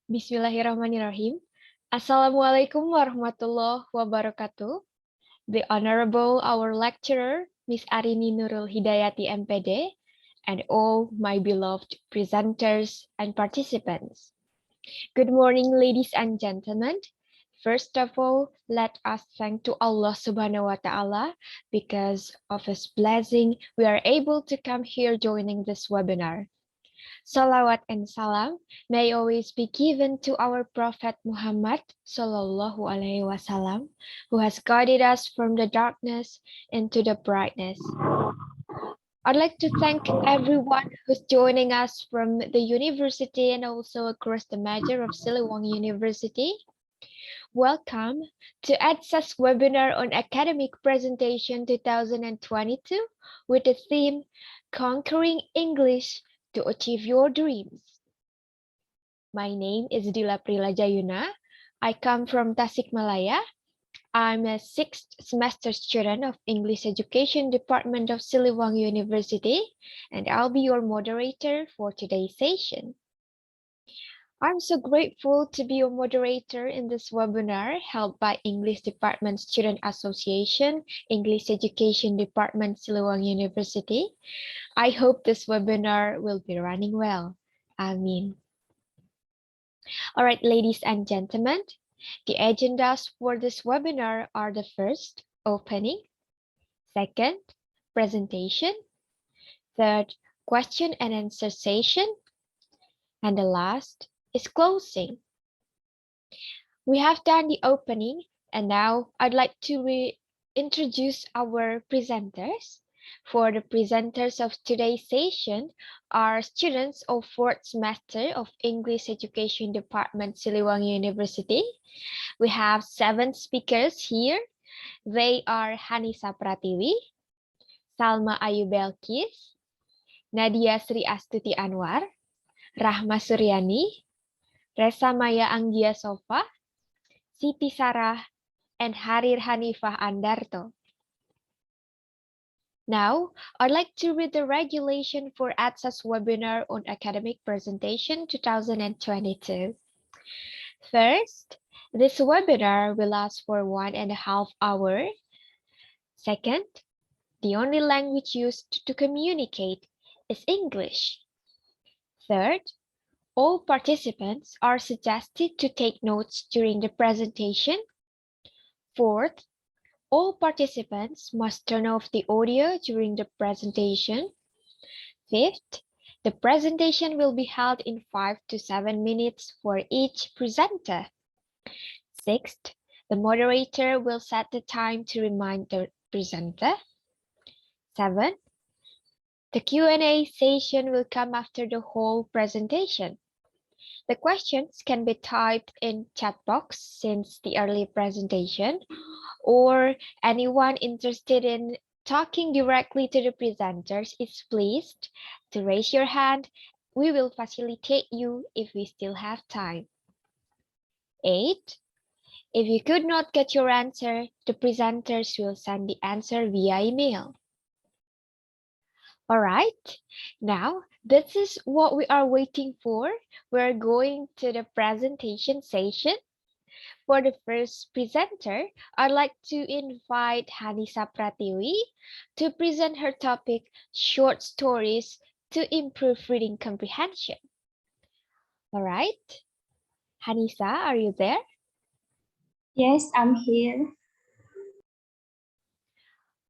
Bismillahirrahmanirrahim. Assalamualaikum warahmatullahi wabarakatuh. The Honorable our lecturer, Miss Arini Nurul Hidayati MPD, and all my beloved presenters and participants. Good morning, ladies and gentlemen. First of all, let us thank to Allah Subhanahu wa Ta'ala because of His blessing we are able to come here joining this webinar. Salawat and salam may always be given to our Prophet Muhammad Sallallahu Alaihi Wasallam, who has guided us from the darkness into the brightness. I'd like to thank everyone who's joining us from the university and also across the major of Siliwangi University. Welcome to EDSA's webinar on Academic Presentation 2022 with the theme Conquering English to Achieve Your Dreams. My name is Dila Prilajayuna. I come from Tasikmalaya. I'm a 6th semester student of English Education Department of Siliwangi University, and I'll be your moderator for today's session. I'm so grateful to be your moderator in this webinar held by English Department Student Association, English Education Department, Siliwangi University. I hope this webinar will be running well. Amin. All right, ladies and gentlemen, the agendas for this webinar are the first, opening, second, presentation, third, question and answer session, and the last is closing. We have done the opening, and now I'd like to introduce our presenters. For the presenters of today's session are students of 4th semester of English Education Department, Siliwangi University. We have 7 speakers here. They are Hanisa Pratiwi, Salma Ayu Belkis, Nadia Sri Astuti Anwar, Rahma Suryani, Resa Maya Anggia Sofa, Siti Sarah, and Harir Hanifah Andarto. Now, I'd like to read the regulation for EDSA's webinar on Academic Presentation 2022. First, this webinar will last for 1.5 hours. Second, the only language used to communicate is English. Third, all participants are suggested to take notes during the presentation. Fourth, all participants must turn off the audio during the presentation. Fifth, the presentation will be held in 5 to 7 minutes for each presenter. Sixth, the moderator will set the time to remind the presenter. Seventh, the Q&A session will come after the whole presentation. The questions can be typed in chat box since the early presentation, or anyone interested in talking directly to the presenters is pleased to raise your hand. We will facilitate you if we still have time. 8. If you could not get your answer, the presenters will send the answer via email. All right, now this is what we are waiting for. We're going to the presentation session. For the first presenter, I'd like to invite Hanisa Pratiwi to present her topic, Short Stories to Improve Reading Comprehension. All right, Hanisa, are you there? Yes, I'm here.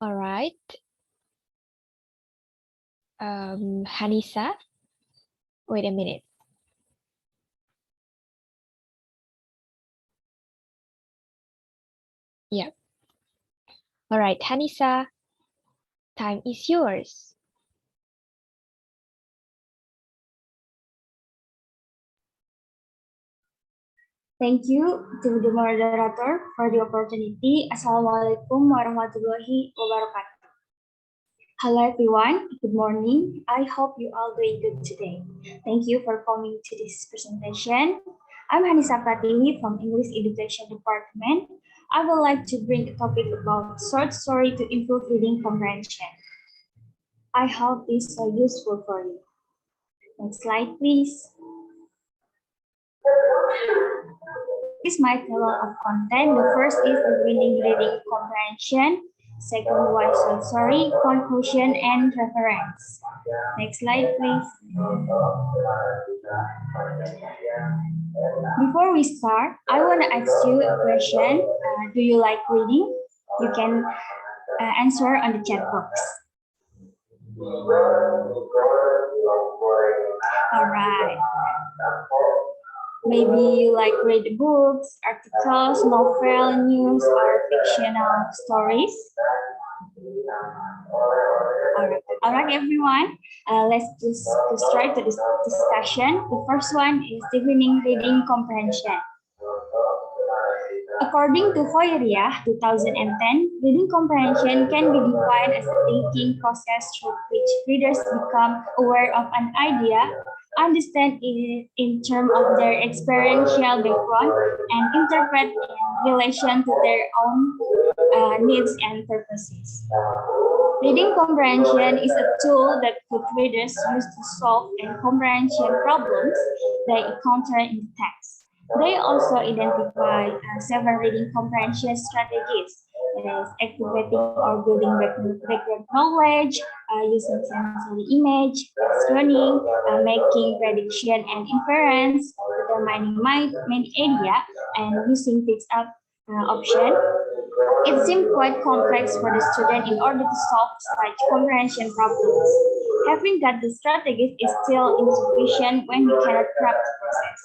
All right. Hanisa, wait a minute. Yeah. All right, Hanisa, time is yours. Thank you to the moderator for the opportunity. Assalamualaikum warahmatullahi wabarakatuh. Hello everyone, good morning. I hope you all doing good today. Thank you for coming to this presentation. I'm Hanisa Pratiwi from English Education Department. I would like to bring a topic about short story to improve reading comprehension. I hope this is so useful for you. Next slide, please. This is my table of content. The first is the reading comprehension. Second, why short story, conclusion, and reference. Next slide, please. Before we start, I want to ask you a question. Do you like reading? You can answer on the chat box. All right. Maybe you like read books, articles, novel, news, or fictional stories. All right, everyone. Let's just go straight to this discussion. The first one is defining reading comprehension. According to Foyeria 2010, reading comprehension can be defined as a thinking process through which readers become aware of an idea, understand it in terms of their experiential background, and interpret in relation to their own needs and purposes. Reading comprehension is a tool that good readers use to solve and comprehension problems they encounter in the text. They also identify several reading comprehension strategies, as activating or building background knowledge, using sensory image, questioning, making prediction and inference, determining main idea, and using fixed-up option. It seems quite complex for the student in order to solve such comprehension problems. Having got the strategies is still insufficient when you cannot grasp the process.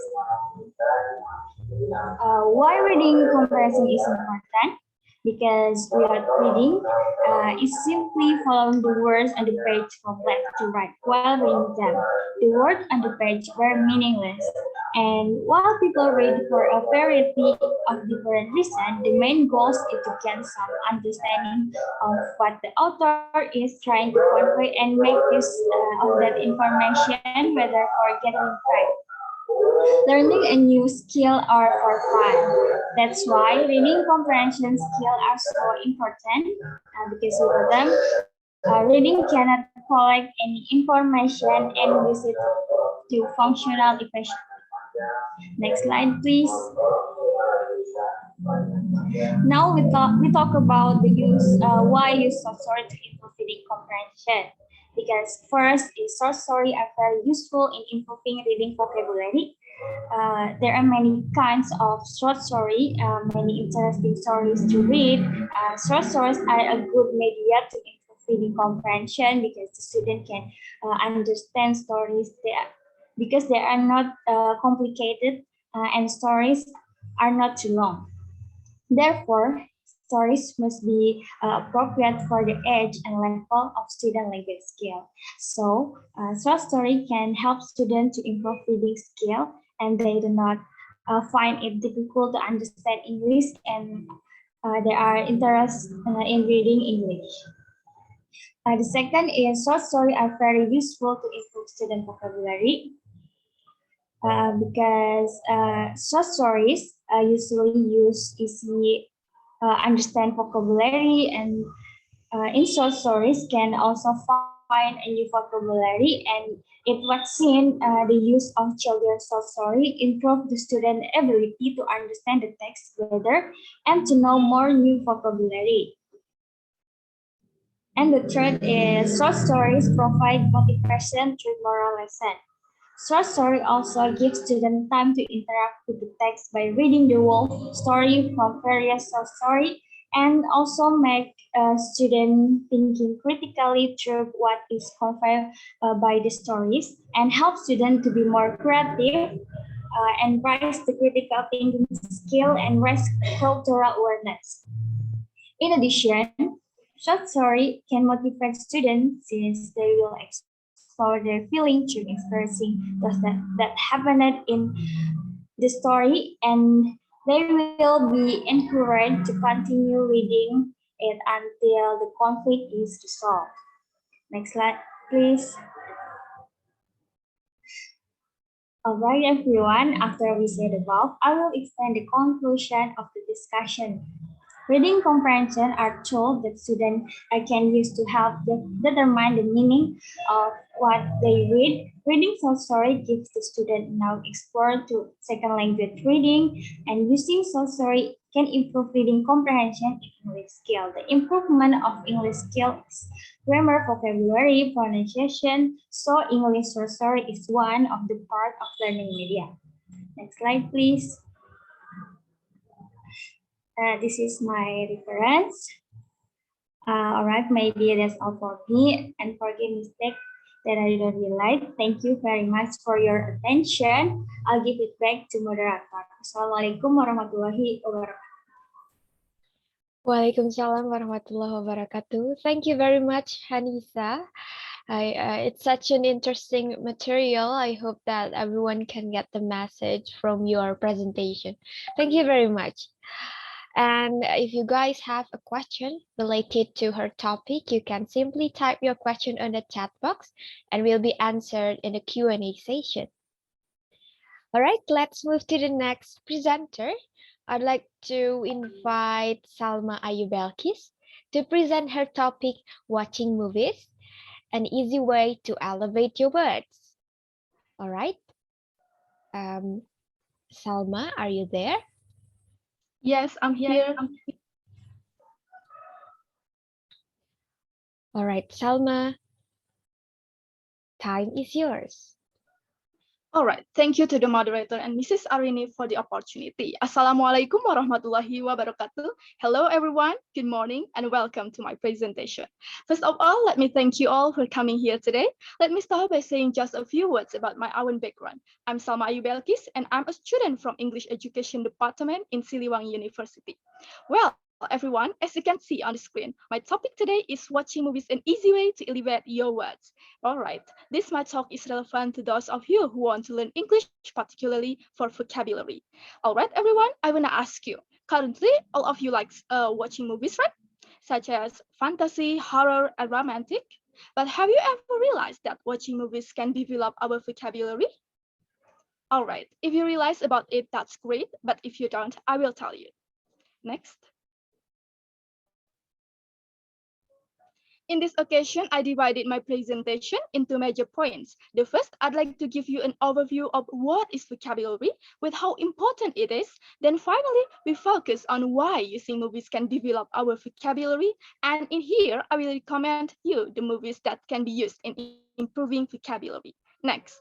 Why reading comprehension is important? Because without reading, is simply following the words on the page from left to right while reading them. The words on the page were meaningless. And while people read for a variety of different reasons, the main goal is to gain some understanding of what the author is trying to convey and make use of that information, whether for getting right, learning a new skill, or for fun. That's why reading comprehension skills are so important because without them, reading cannot collect any information and use it to functional efficiently. Next slide, please. Now we talk about the use why use short story to improve reading comprehension. Because first, short stories are very useful in improving reading vocabulary. There are many kinds of short story, many interesting stories to read. Short stories are a good media to improve reading comprehension because the student can understand stories because they are not complicated and stories are not too long. Therefore, stories must be appropriate for the age and level of student language skill. So, short story can help students to improve reading skill, and they do not find it difficult to understand English, and they are interested in reading English. The second is short stories are very useful to improve student vocabulary. Because short stories usually use easy understand vocabulary, and in short stories can also find a new vocabulary, and it was seen the use of children's short story improve the student ability to understand the text better and to know more new vocabulary. And the third is short stories provide motivation through moral lesson. Short story also gives students time to interact with the text by reading the whole story from various short stories, and also make students thinking critically through what is conveyed by the stories, and help students to be more creative and raise the critical thinking skill and raise cultural awareness. In addition, short story can motivate students since they will explore their feelings through expressing those that happened in the story, and they will be encouraged to continue reading it until the conflict is resolved. Next slide, please. All right, everyone, after we said above, I will explain the conclusion of the discussion. Reading comprehension are tools that students can use to help determine the meaning of what they read. Reading short story gives the student now explore to second language reading, and using short story can improve reading comprehension and English skill. The improvement of English skills, grammar, vocabulary, pronunciation. So English short story is one of the part of learning media. Next slide, please. This is my reference. All right, maybe that's all for me, and forgive mistake that I don't realize. Thank you very much for your attention. I'll give it back to moderator. Assalamualaikum warahmatullahi wabarakatuh. Waalaikumsalam warahmatullahi wabarakatuh. Thank you very much, Hanisa. It's such an interesting material. I hope that everyone can get the message from your presentation. Thank you very much. And if you guys have a question related to her topic, you can simply type your question on the chat box and will be answered in the Q&A session. All right, let's move to the next presenter. I'd like to invite Salma Ayubelkis to present her topic, Watching Movies, an easy way to elevate your words. All right. Salma, are you there? Yes, I'm here. All right, Salma, time is yours. All right, thank you to the moderator and Mrs. Arini for the opportunity. Assalamualaikum warahmatullahi wabarakatuh. Hello everyone, good morning and welcome to my presentation. First of all, let me thank you all for coming here today. Let me start by saying just a few words about my own background. I'm Salma Ayubelkis and I'm a student from English Education Department in Siliwangi University. Well, everyone, as you can see on the screen, my topic today is watching movies an easy way to elevate your words. All right, this my talk is relevant to those of you who want to learn English, particularly for vocabulary. All right, everyone, I want to ask you, currently, all of you like watching movies, right? Such as fantasy, horror, and romantic. But have you ever realized that watching movies can develop our vocabulary? All right, if you realize about it, that's great. But if you don't, I will tell you. Next. In this occasion, I divided my presentation into major points. The first, I'd like to give you an overview of what is vocabulary, with how important it is. Then finally, we focus on why using movies can develop our vocabulary. And in here, I will recommend you the movies that can be used in improving vocabulary. Next.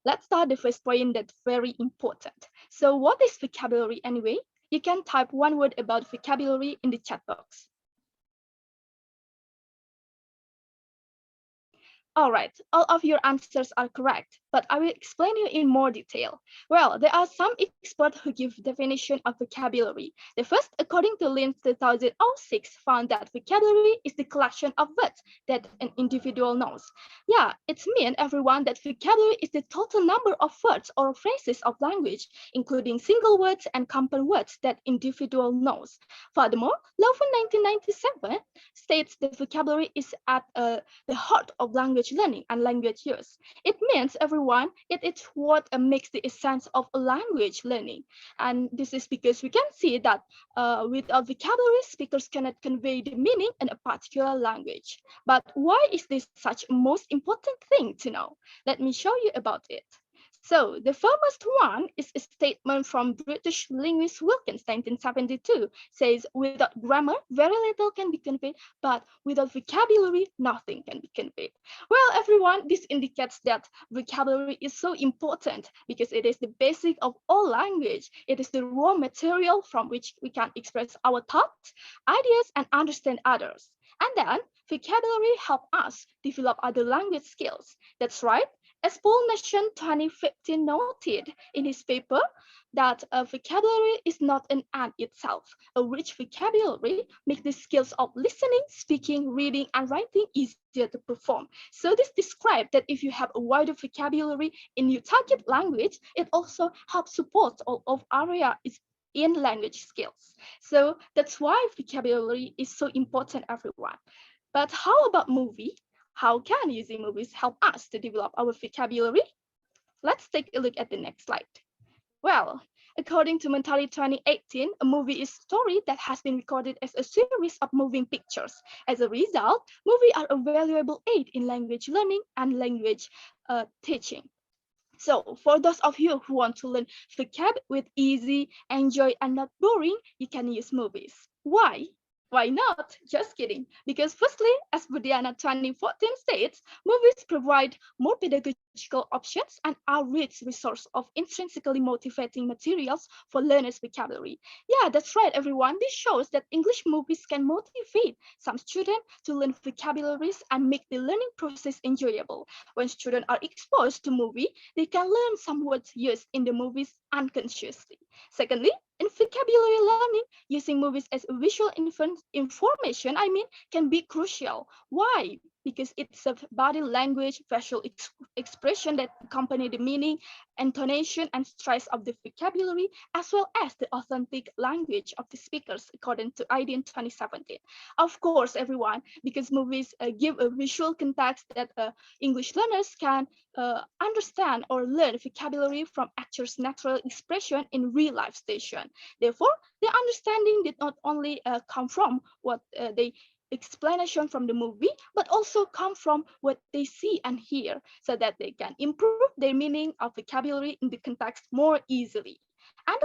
Let's start the first point that's very important. So what is vocabulary anyway? You can type one word about vocabulary in the chat box. All right, all of your answers are correct, but I will explain you in more detail. Well, there are some experts who give definition of vocabulary. The first, according to Lynn 2006, found that vocabulary is the collection of words that an individual knows. Yeah, it's mean everyone that vocabulary is the total number of words or phrases of language, including single words and compound words that individual knows. Furthermore, Love in 1997 states that vocabulary is at the heart of language learning and language use. It means everyone, it is what makes the essence of language learning. And this is because we can see that without vocabulary, speakers cannot convey the meaning in a particular language. But why is this such a most important thing to know? Let me show you about it. So the foremost one is a statement from British linguist Wilkins, 1972, says without grammar, very little can be conveyed, but without vocabulary, nothing can be conveyed. Well, everyone, this indicates that vocabulary is so important because it is the basic of all language. It is the raw material from which we can express our thoughts, ideas, and understand others. And then vocabulary help us develop other language skills. That's right. As Paul Nation 2015 noted in his paper that a vocabulary is not an end itself. A rich vocabulary makes the skills of listening, speaking, reading, and writing easier to perform. So this describes that if you have a wider vocabulary in your target language, it also helps support all of areas in language skills. So that's why vocabulary is so important, everyone. But how about movie? How can using movies help us to develop our vocabulary? Let's take a look at the next slide. Well, According to Mentari 2018, a movie is a story that has been recorded as a series of moving pictures. As a result, movies are a valuable aid in language learning and language teaching. So for those of you who want to learn vocab with easy, enjoy, and not boring, you can use movies. Why? Why not? Just kidding. Because firstly, as Budiana 2014 states, movies provide more pedagogical options and are rich resource of intrinsically motivating materials for learners' vocabulary. Yeah, that's right, everyone. This shows that English movies can motivate some students to learn vocabularies and make the learning process enjoyable. When students are exposed to movie, they can learn some words used in the movies unconsciously. Secondly, in vocabulary learning, using movies as visual information, can be crucial. Why? Because it's a body language, facial expression that accompany the meaning, intonation, and stress of the vocabulary, as well as the authentic language of the speakers, according to ID in 2017. Of course, everyone, because movies give a visual context that English learners can understand or learn vocabulary from actors' natural expression in real life station. Therefore, their understanding did not only come from what they explanation from the movie, but also come from what they see and hear, so that they can improve their meaning of vocabulary in the context more easily. And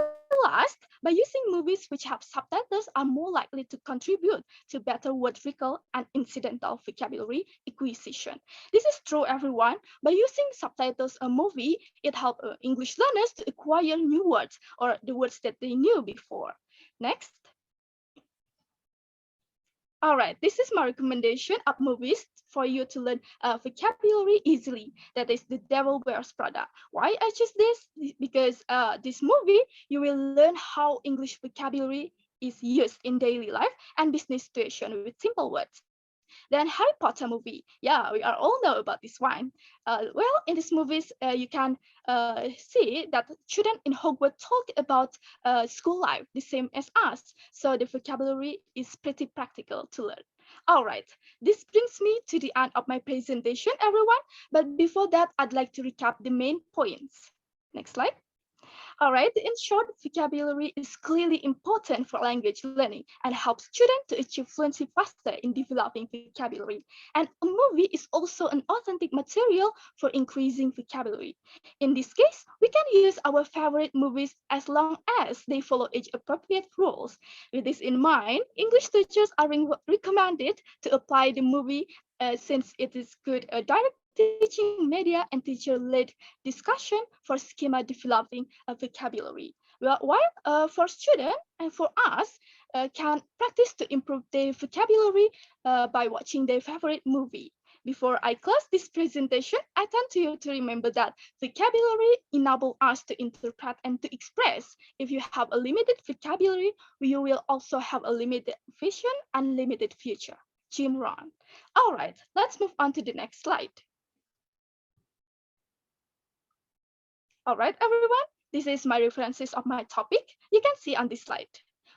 last, by using movies which have subtitles are more likely to contribute to better word recall and incidental vocabulary acquisition. This is true, everyone. By using subtitles a movie, it helps English learners to acquire new words or the words that they knew before. Next. All right, this is my recommendation of movies for you to learn vocabulary easily. That is The Devil Wears Prada. Why I choose this? Because this movie, you will learn how English vocabulary is used in daily life and business situation with simple words. Then Harry Potter movie. Yeah, we are all know about this one. Well, in these movies, you can see that children in Hogwarts talk about school life the same as us. So the vocabulary is pretty practical to learn. All right, this brings me to the end of my presentation, everyone. But before that, I'd like to recap the main points. Next slide. All right, in short, vocabulary is clearly important for language learning and helps students to achieve fluency faster in developing vocabulary. And a movie is also an authentic material for increasing vocabulary. In this case, we can use our favorite movies as long as they follow age-appropriate rules. With this in mind, English teachers are recommended to apply the movie since it is good direct teaching media and teacher-led discussion for schema developing a vocabulary. Well, while for students and for us can practice to improve their vocabulary by watching their favorite movie. Before I close this presentation, I tend to you to remember that vocabulary enables us to interpret and to express. If you have a limited vocabulary, you will also have a limited vision and limited future. Jim Rohn. All right, let's move on to the next slide. All right, everyone, this is my references of my topic. You can see on this slide.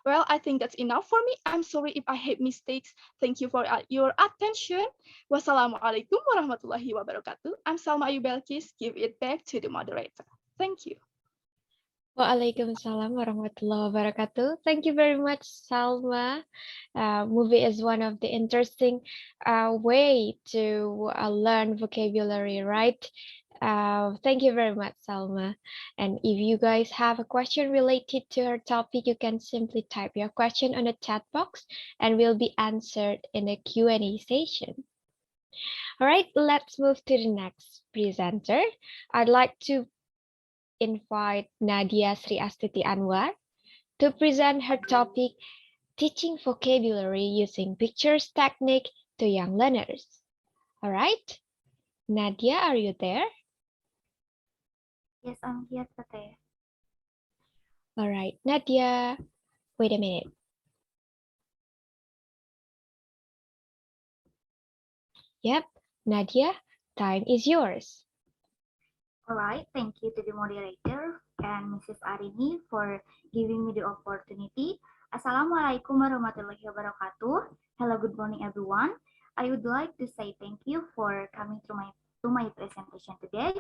Well, I think that's enough for me. I'm sorry if I have mistakes. Thank you for your attention. Wassalamualaikum warahmatullahi wabarakatuh. I'm Salma Ayu Belkis. Give it back to the moderator. Thank you. Waalaikumsalam warahmatullahi wabarakatuh. Thank you very much, Salma. Movie is one of the interesting way to learn vocabulary, right? Thank you very much, Salma. And if you guys have a question related to our topic, you can simply type your question on the chat box and will be answered in the Q&A session. All right, let's move to the next presenter. I'd like to invite Nadia Sri Astuti Anwar to present her topic, Teaching Vocabulary Using Pictures Technique to Young Learners. All right, Nadia, are you there? Yes, I'm here today. All right, Nadia, wait a minute. Yep, Nadia, time is yours. All right, thank you to the moderator and Mrs. Arini for giving me the opportunity. Assalamualaikum warahmatullahi wabarakatuh. Hello, good morning, everyone. I would like to say thank you for coming to my presentation today.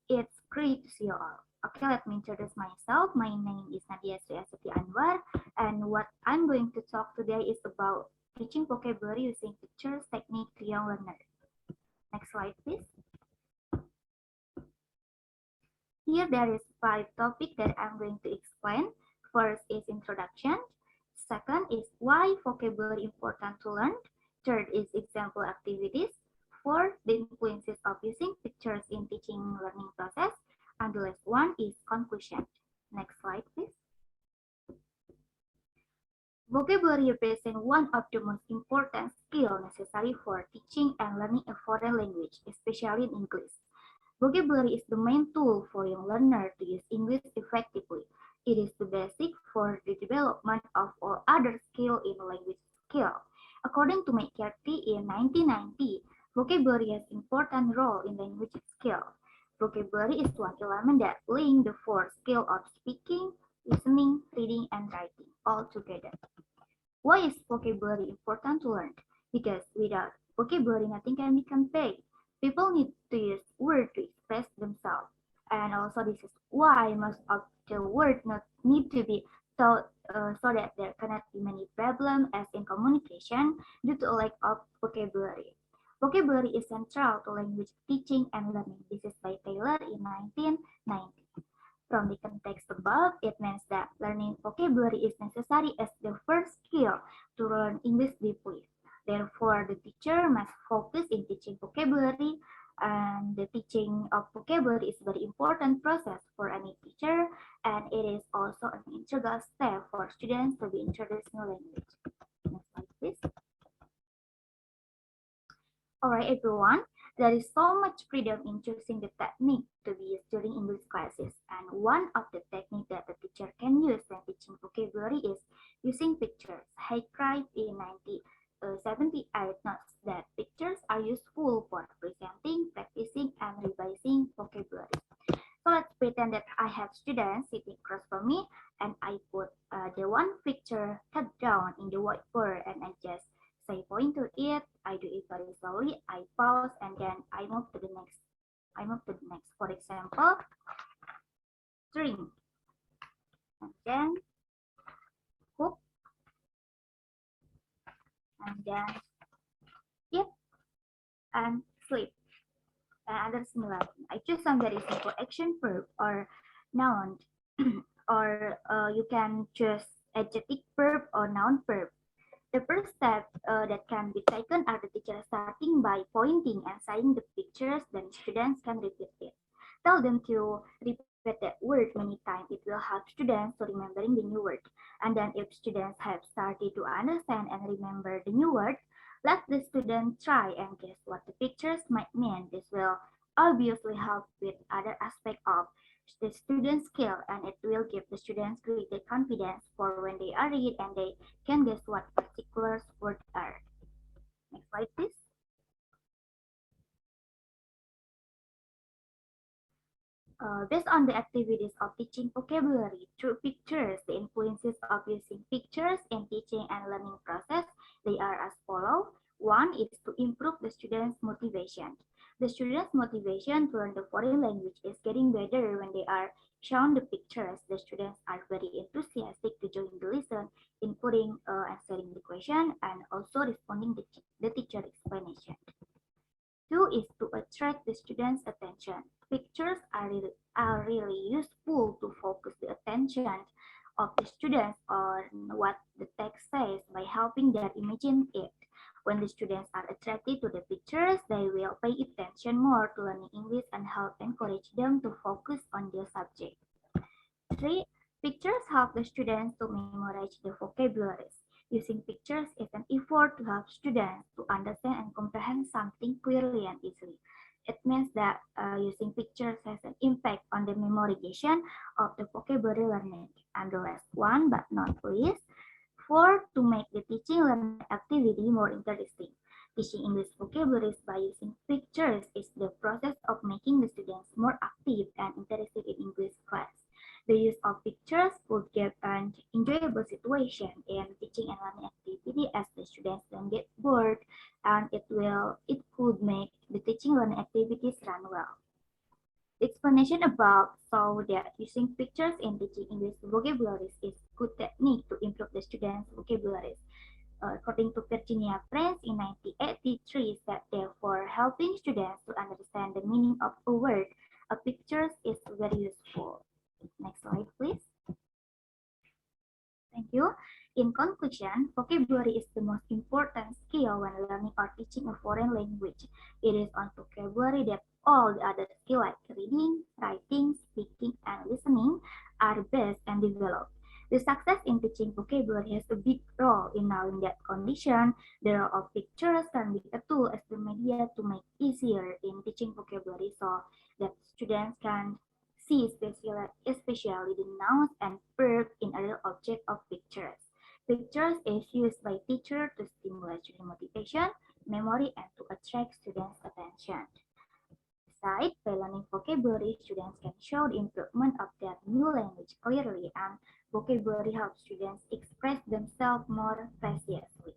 It's great to see you all. Okay, let me introduce myself. My name is Nadia Sri Astuti Anwar, and what I'm going to talk today is about teaching vocabulary using pictures technique to young learners. Next slide, please. Here there is 5 topics that I'm going to explain. First is introduction. Second is why vocabulary important to learn. Third is example activities. Fourth, the influences of using pictures in teaching learning process. And the last one is conclusion. Next slide, please. Vocabulary represents one of the most important skills necessary for teaching and learning a foreign language, especially in English. Vocabulary is the main tool for young learners to use English effectively. It is the basic for the development of all other skills in language skill. According to McCarthy in 1990, vocabulary has an important role in language skill. Vocabulary is one element that links the 4 skills of speaking, listening, reading, and writing all together. Why is vocabulary important to learn? Because without vocabulary, nothing can be conveyed. People need to use words to express themselves. And also this is why most of the words not need to be taught so that there cannot be many problems as in communication due to a lack of vocabulary. Vocabulary is central to language teaching and learning. This is by Taylor in 1990. From the context above, it means that learning vocabulary is necessary as the first skill to learn English deeply. Therefore, the teacher must focus in teaching vocabulary, and the teaching of vocabulary is a very important process for any teacher, and it is also an integral step for students to be introduced to language. Next slide, please. Alright, everyone. There is so much freedom in choosing the technique to be used during English classes, and one of the techniques that the teacher can use when teaching vocabulary is using pictures. Haycraft in 1978 notes that pictures are useful for presenting, practicing, and revising vocabulary. So let's pretend that I have students sitting across from me, and I put the one picture cut down in the whiteboard, and I just say point to it. I do it very slowly. I pause and then I move to the next. For example, string, and then hook, and then skip and sleep, and other similar. I choose some very simple action verb or noun, or you can choose adjective verb or noun verb. The first step that can be taken are the teacher starting by pointing and saying the pictures, then students can repeat it. Tell them to repeat that word many times. It will help students to remembering the new word. And then if students have started to understand and remember the new word, let the student try and guess what the pictures might mean. This will obviously help with other aspect of the student skill, and it will give the students greater confidence for when they are read and they can guess what particular words are. Next slide, please. Based on the activities of teaching vocabulary through pictures, the influences of using pictures in teaching and learning process, they are as follows. One is to improve the students' motivation. The students' motivation to learn the foreign language is getting better when they are shown the pictures. The students are very enthusiastic to join the lesson, including answering the question and also responding to the teacher explanation. Two is to attract the students' attention. Pictures are really useful to focus the attention of the students on what the text says by helping them imagine it. When the students are attracted to the pictures, they will pay attention more to learning English and help encourage them to focus on their subject. 3. Pictures help the students to memorize the vocabularies. Using pictures is an effort to help students to understand and comprehend something clearly and easily. It means that using pictures has an impact on the memorization of the vocabulary learning. And the last one, but not least, 4. To make the teaching learning activity more interesting. Teaching English vocabularies by using pictures is the process of making the students more active and interested in English class. The use of pictures would give an enjoyable situation in teaching and learning activity as the students don't get bored, and it could make the teaching learning activities run well. Explanation above show that using pictures in teaching English vocabularies is good technique to improve the students' vocabularies. According to Virginia Prince in 1983, said therefore helping students to understand the meaning of a word, a picture is very useful. Next slide, please. Thank you. In conclusion, vocabulary is the most important skill when learning or teaching a foreign language. It is on vocabulary that all the other skills like reading, writing, speaking, and listening are based and developed. The success in teaching vocabulary has a big role in knowing that condition. The role of pictures can be a tool as the media to make easier in teaching vocabulary so that students can see especially the nouns and verbs in a real object of pictures. Pictures is used by teachers to stimulate student motivation, memory, and to attract students' attention. Besides, by learning vocabulary, students can show the improvement of their new language clearly, and vocabulary helps students express themselves more preciously.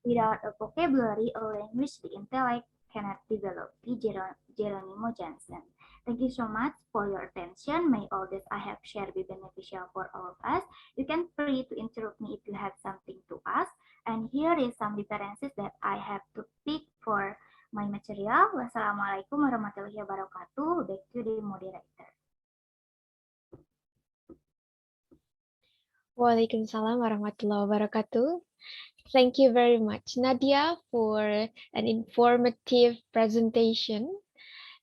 Without a vocabulary, a language the intellect cannot develop. Geronimo Johnson. Thank you so much for your attention. May all this I have shared be beneficial for all of us. You can free to interrupt me if you have something to ask. And here is some differences that I have to pick for my material. Wassalamualaikum warahmatullahi wabarakatuh. Back to the moderator. Waalaikumsalam warahmatullahi wabarakatuh. Thank you very much, Nadia, for an informative presentation.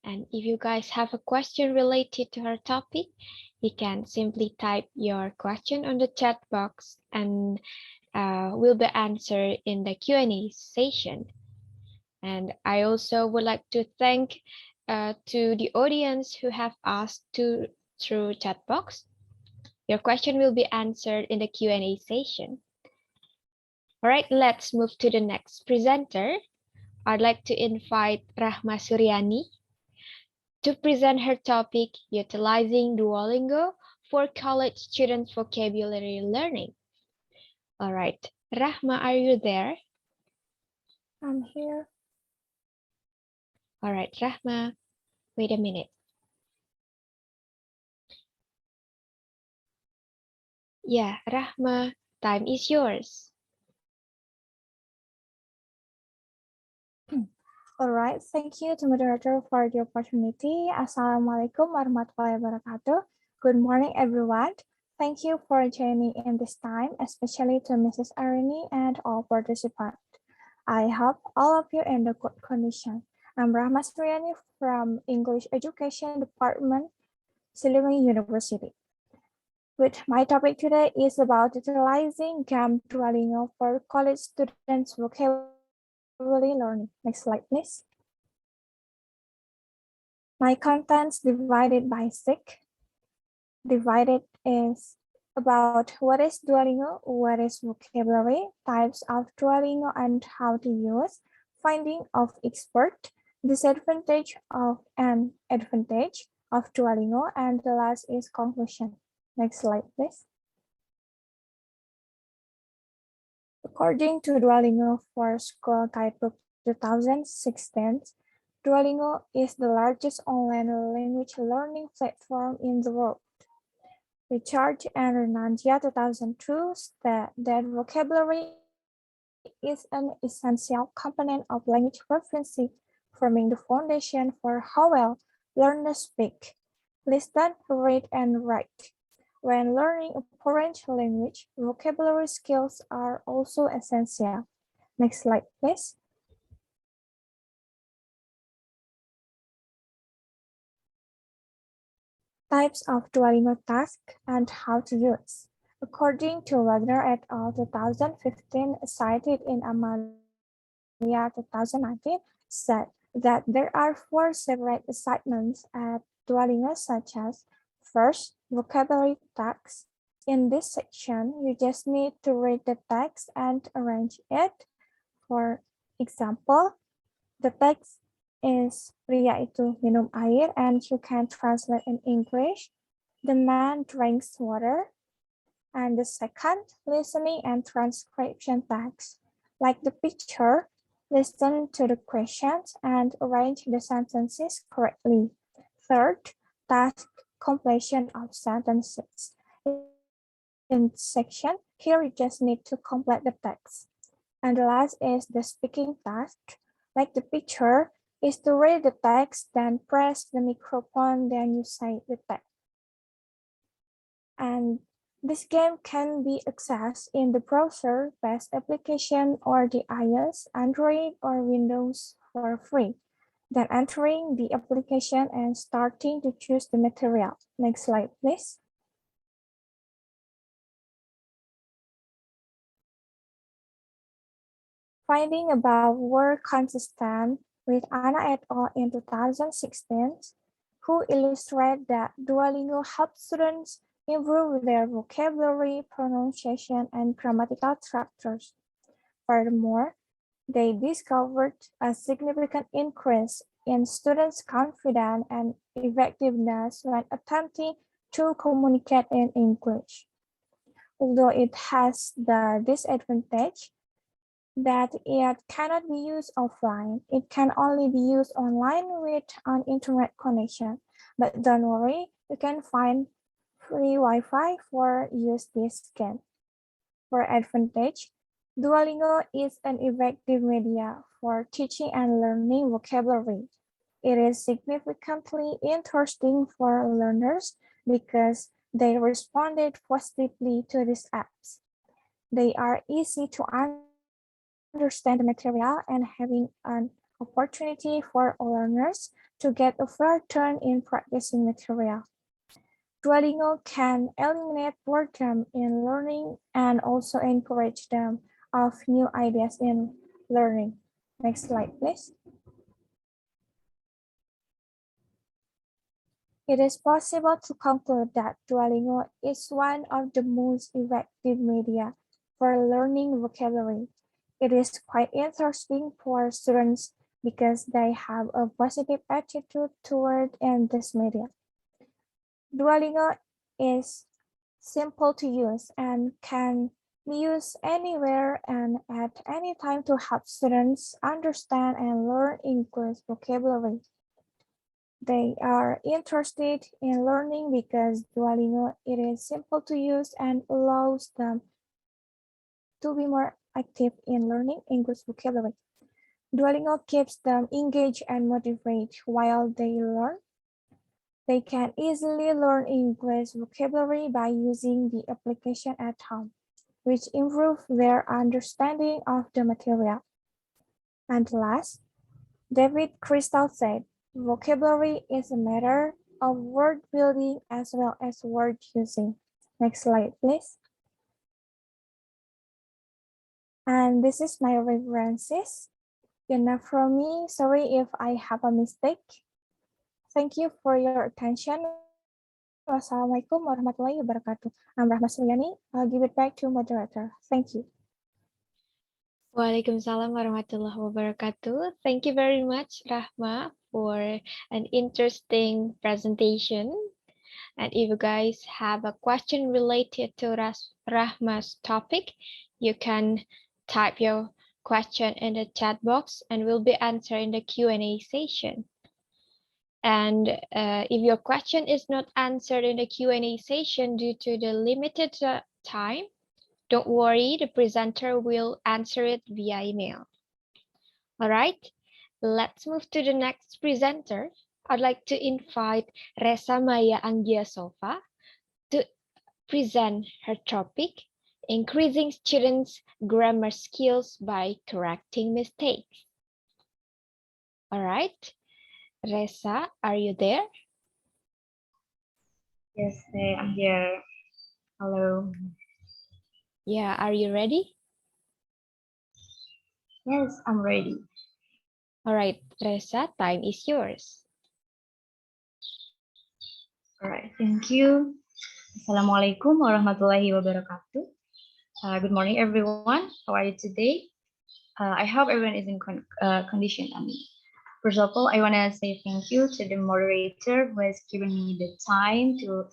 And if you guys have a question related to our topic, you can simply type your question on the chat box and will be answered in the Q&A session. And I also would like to thank to the audience who have asked through chat box. Your question will be answered in the Q&A session. All right, let's move to the next presenter. I'd like to invite Rahma Suryani to present her topic, Utilizing Duolingo for College Students Vocabulary Learning. All right, Rahma, are you there? I'm here. All right, Rahma, wait a minute. Yeah, Rahma, time is yours. All right, thank you to moderator for the opportunity. Assalamualaikum warahmatullahi wabarakatuh. Good morning, everyone. Thank you for joining in this time, especially to Mrs. Arini and all participants. I hope all of you in the good condition. I'm Rahma Suryani from English Education Department, Siliwangi University. With my topic today is about utilizing GAM Duolingo for college students vocabulary learning. Next slide, please. My contents divided by 6. Divided is about what is Duolingo, what is vocabulary, types of Duolingo and how to use, finding of expert, disadvantage of and advantage of Duolingo, and the last is conclusion. Next slide, please. According to Duolingo for School Guidebook 2016, Duolingo is the largest online language learning platform in the world. Richard and Renandia 2002 state that vocabulary is an essential component of language proficiency, forming the foundation for how well learners speak, listen, read, and write. When learning a foreign language, vocabulary skills are also essential. Next slide, please. Types of Duolingo tasks and how to use. According to Wagner et al. 2015, cited in Amalia 2019, said that there are 4 separate assignments at Duolingo, such as first, vocabulary tasks. In this section, you just need to read the text and arrange it. For example, the text is pria itu minum air, and you can translate in English, the man drinks water. And the second, listening and transcription text. Like the picture, listen to the questions and arrange the sentences correctly. Third, task completion of sentences. In section, here you just need to complete the text. And the last is the speaking task. Like the picture is to read the text, then press the microphone, then you say the text. And this game can be accessed in the browser-based application or the iOS, Android, or Windows for free. Then entering the application and starting to choose the material. Next slide, please. Finding above were consistent with Anna et al. In 2016, who illustrate that Duolingo helps students improve their vocabulary, pronunciation, and grammatical structures. Furthermore, they discovered a significant increase in students' confidence and effectiveness when attempting to communicate in English. Although it has the disadvantage that it cannot be used offline. It can only be used online with an internet connection. But don't worry, you can find free Wi-Fi for use this game. For advantage, Duolingo is an effective media for teaching and learning vocabulary. It is significantly interesting for learners because they responded positively to these apps. They are easy to understand the material and having an opportunity for learners to get a fair turn in practicing material. Duolingo can eliminate boredom in learning and also encourage them of new ideas in learning. Next slide, please. It is possible to conclude that Duolingo is one of the most effective media for learning vocabulary. It is quite interesting for students because they have a positive attitude toward this media. Duolingo is simple to use and can be used anywhere and at any time to help students understand and learn English vocabulary. They are interested in learning because Duolingo it is simple to use and allows them to be more active in learning English vocabulary. Duolingo keeps them engaged and motivated while they learn. They can easily learn English vocabulary by using the application at home, which improves their understanding of the material. And last, David Crystal said, vocabulary is a matter of word building as well as word using. Next slide, please. And this is my references. Enough from me. Sorry if I have a mistake. Thank you for your attention. Wassalamualaikum warahmatullahi wabarakatuh. I'm Rahma Suryani. I'll give it back to moderator. Thank you. Waalaikumsalam warahmatullahi wabarakatuh. Thank you very much, Rahma, for an interesting presentation. And if you guys have a question related to Rahma's topic, you can type your question in the chat box and will be answered in the Q&A session. And if your question is not answered in the Q&A session due to the limited time, don't worry, the presenter will answer it via email. All right, let's move to the next presenter. I'd like to invite Resa Maya Anggiasova to present her topic, Increasing Students' Grammar Skills by Correcting Mistakes. All right, Resa, are you there? Yes, I'm here. Hello. Yeah, are you ready? Yes, I'm ready. All right, Resa, time is yours. All right, thank you. Assalamualaikum warahmatullahi wabarakatuh. Good morning, everyone. How are you today? I hope everyone is in condition. First of all, I want to say thank you to the moderator who has given me the time to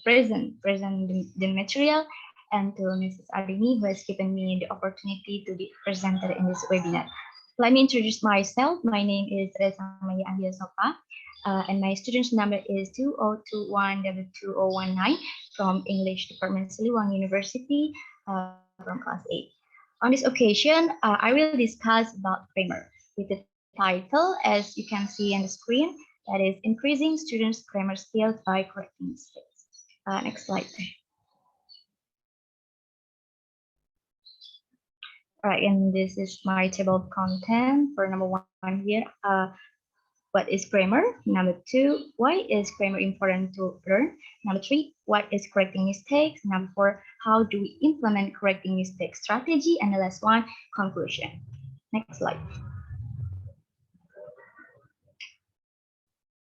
present the material, and to Mrs. Arini who has given me the opportunity to be presented in this webinar. Let me introduce myself. My name is Resa Maya Anggiasova. and my student's number is 2021-2019 from English Department Siliwangi University from class 8. On this occasion, I will discuss about grammar with the title, as you can see on the screen, that is Increasing Students' Grammar Skills by Correcting Mistakes. Next slide. All right, and this is my table of content for number 1 here. What is grammar? Number 2, why is grammar important to learn? Number 3, what is correcting mistakes? Number 4, how do we implement correcting mistake strategy? And the last one, conclusion. Next slide.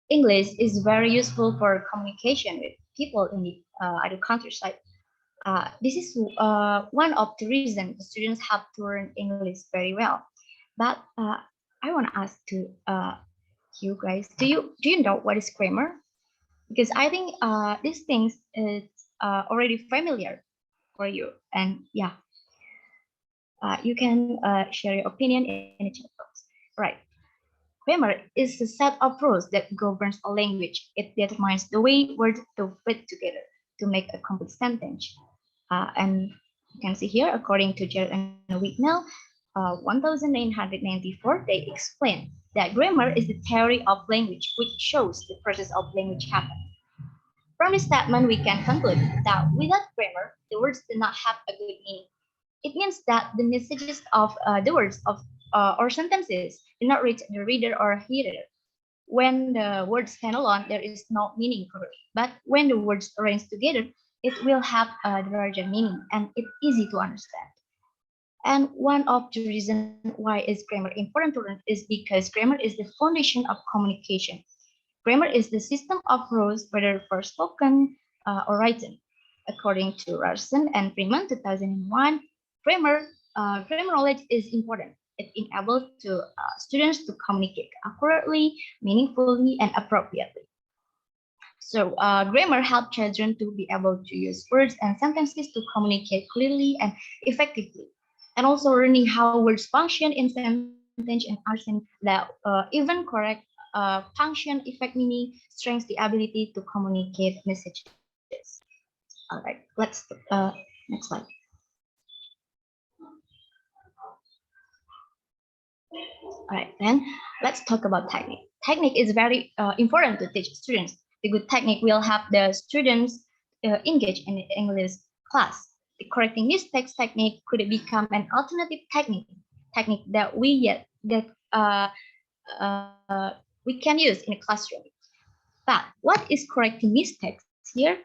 English is very useful for communication with people in the other countryside. This is one of the reasons the students have to learn English very well. But I want to ask to you guys, do you know what is grammar? Because I think these things is already familiar for you, and yeah, you can share your opinion in the chat box. Right. Grammar is a set of rules that governs a language. It determines the way words to fit together to make a complete sentence. And you can see here, according to Jared and Wignell, 1994, they explain that grammar is the theory of language, which shows the process of language happen. From this statement, we can conclude that without grammar, the words do not have a good meaning. It means that the messages of the words of or sentences do not reach the reader or hearer. When the words stand alone, there is no meaning for it. But when the words arrange together, it will have a larger meaning and it's easy to understand. And one of the reasons why is grammar important to learn is because grammar is the foundation of communication. Grammar is the system of rules, whether first spoken or written. According to Larson and Freeman, 2001, grammar knowledge is important. It enables students to communicate accurately, meaningfully, and appropriately. So grammar helps children to be able to use words and sentences to communicate clearly and effectively. And also learning how words function in sentence and understanding that even correct function, effect, meaning, strengthens the ability to communicate messages. All right, let's next slide. All right, then let's talk about technique. Technique is very important to teach students. The good technique will help the students engage in the English class. The correcting mistakes technique could become an alternative technique that we can use in a classroom. But what is correcting mistakes here?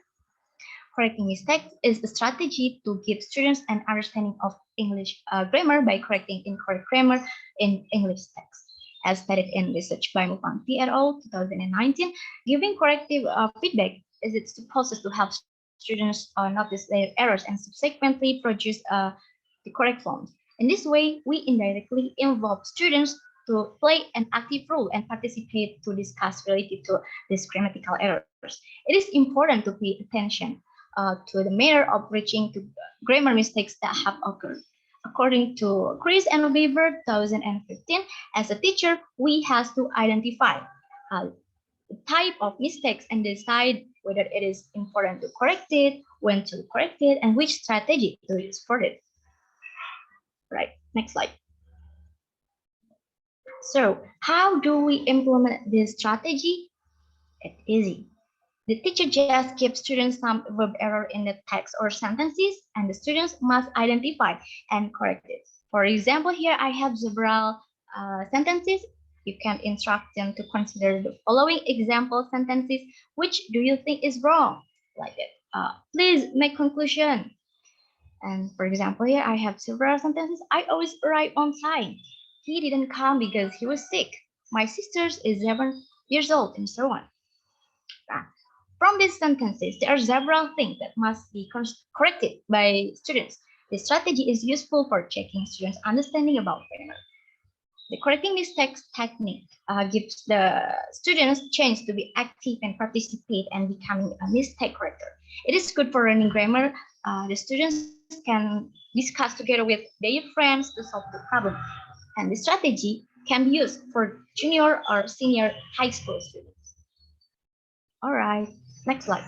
Correcting mistakes is a strategy to give students an understanding of English grammar by correcting incorrect grammar in English text. As stated in research by Mufanti et al. 2019, giving corrective feedback is its process to help students notice their errors and subsequently produce the correct forms. In this way, we indirectly involve students to play an active role and participate to discuss related to these grammatical errors. It is important to pay attention to the matter of reaching to grammar mistakes that have occurred. According to Chris and Weaver, 2015, as a teacher, we have to identify the type of mistakes and decide whether it is important to correct it, when to correct it, and which strategy to use for it. Right, next slide. So, how do we implement this strategy? It's easy. The teacher just gives students some verb error in the text or sentences, and the students must identify and correct it. For example, here I have several sentences. You can instruct them to consider the following example sentences. Which do you think is wrong? Like it. Please make conclusion. And for example, here I have several sentences. I always arrive on time. He didn't come because he was sick. My sister is 7 years old, and so on. From these sentences, there are several things that must be corrected by students. This strategy is useful for checking students' understanding about grammar. The correcting mistakes technique gives the students a chance to be active and participate and becoming a mistake corrector. It is good for learning grammar. The students can discuss together with their friends to solve the problem. And the strategy can be used for junior or senior high school students. All right, next slide.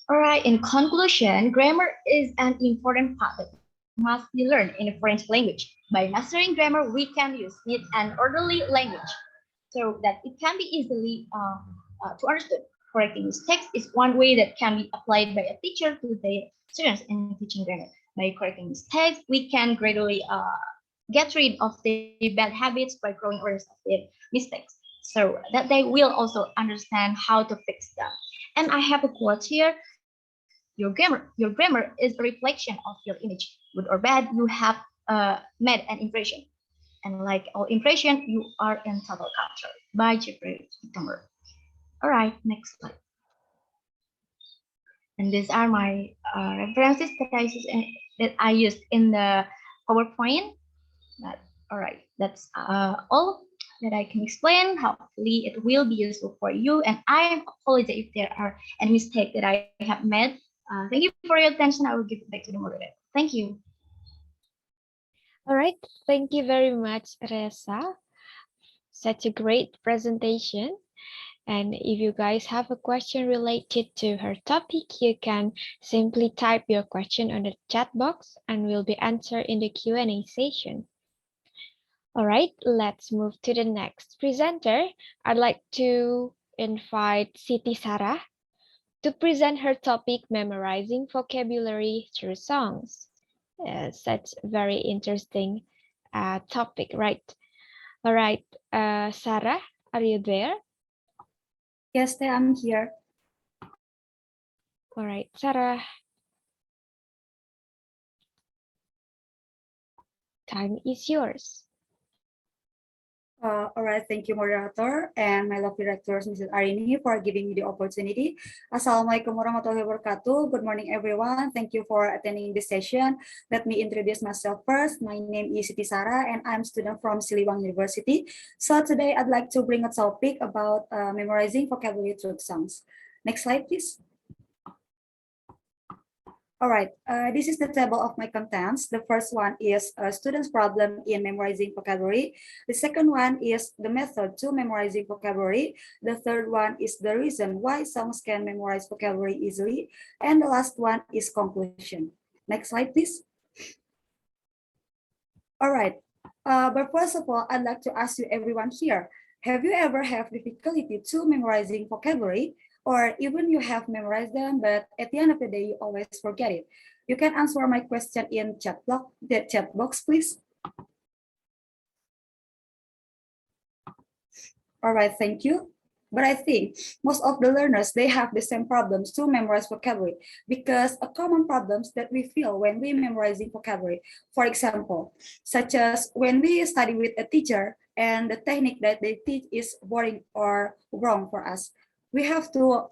All right, in conclusion, grammar is an important part that must be learned in a French language. By mastering grammar, we can use neat and orderly language so that it can be easily to understood. Correcting mistakes is one way that can be applied by a teacher to their students in teaching grammar. By correcting mistakes, we can gradually get rid of the bad habits by growing awareness of their mistakes so that they will also understand how to fix them. And I have a quote here. Your grammar is a reflection of your image. Good or bad, you have made an impression. And like all impression, you are in total control. By Jeffrey Dahmer. All right, next slide. And these are my references that I used in the PowerPoint. All right, that's all that I can explain. Hopefully, it will be useful for you. And I apologize if there are any mistakes that I have made. Thank you for your attention. I will give it back to the moderator. Thank you. All right, thank you very much, Reza. Such a great presentation. And if you guys have a question related to her topic, you can simply type your question on the chat box and will be answered in the Q&A session. All right, let's move to the next presenter. I'd like to invite Siti Sarah to present her topic, memorizing vocabulary through songs. Such very interesting topic, right? All right, Sarah, are you there? Yes, I'm here. All right, Sarah. Time is yours. All right, thank you, moderator, and my lovely directors, Mrs. Arini, for giving me the opportunity. Assalamualaikum warahmatullahi wabarakatuh. Good morning, everyone. Thank you for attending this session. Let me introduce myself first. My name is Siti Sarah, and I'm a student from Siliwang University. So today, I'd like to bring a topic about memorizing vocabulary through songs. Next slide, please. All right, this is the table of my contents. The first one is a student's problem in memorizing vocabulary. The second one is the method to memorizing vocabulary. The third one is the reason why songs can memorize vocabulary easily. And the last one is conclusion. Next slide, please. All right, but first of all, I'd like to ask you everyone here, have you ever had difficulty to memorizing vocabulary? Or even you have memorized them, but at the end of the day, you always forget it. You can answer my question in the chat box, please. All right, thank you. But I think most of the learners, they have the same problems to memorize vocabulary because a common problems that we feel when we memorizing vocabulary, for example, such as when we study with a teacher and the technique that they teach is boring or wrong for us. We have to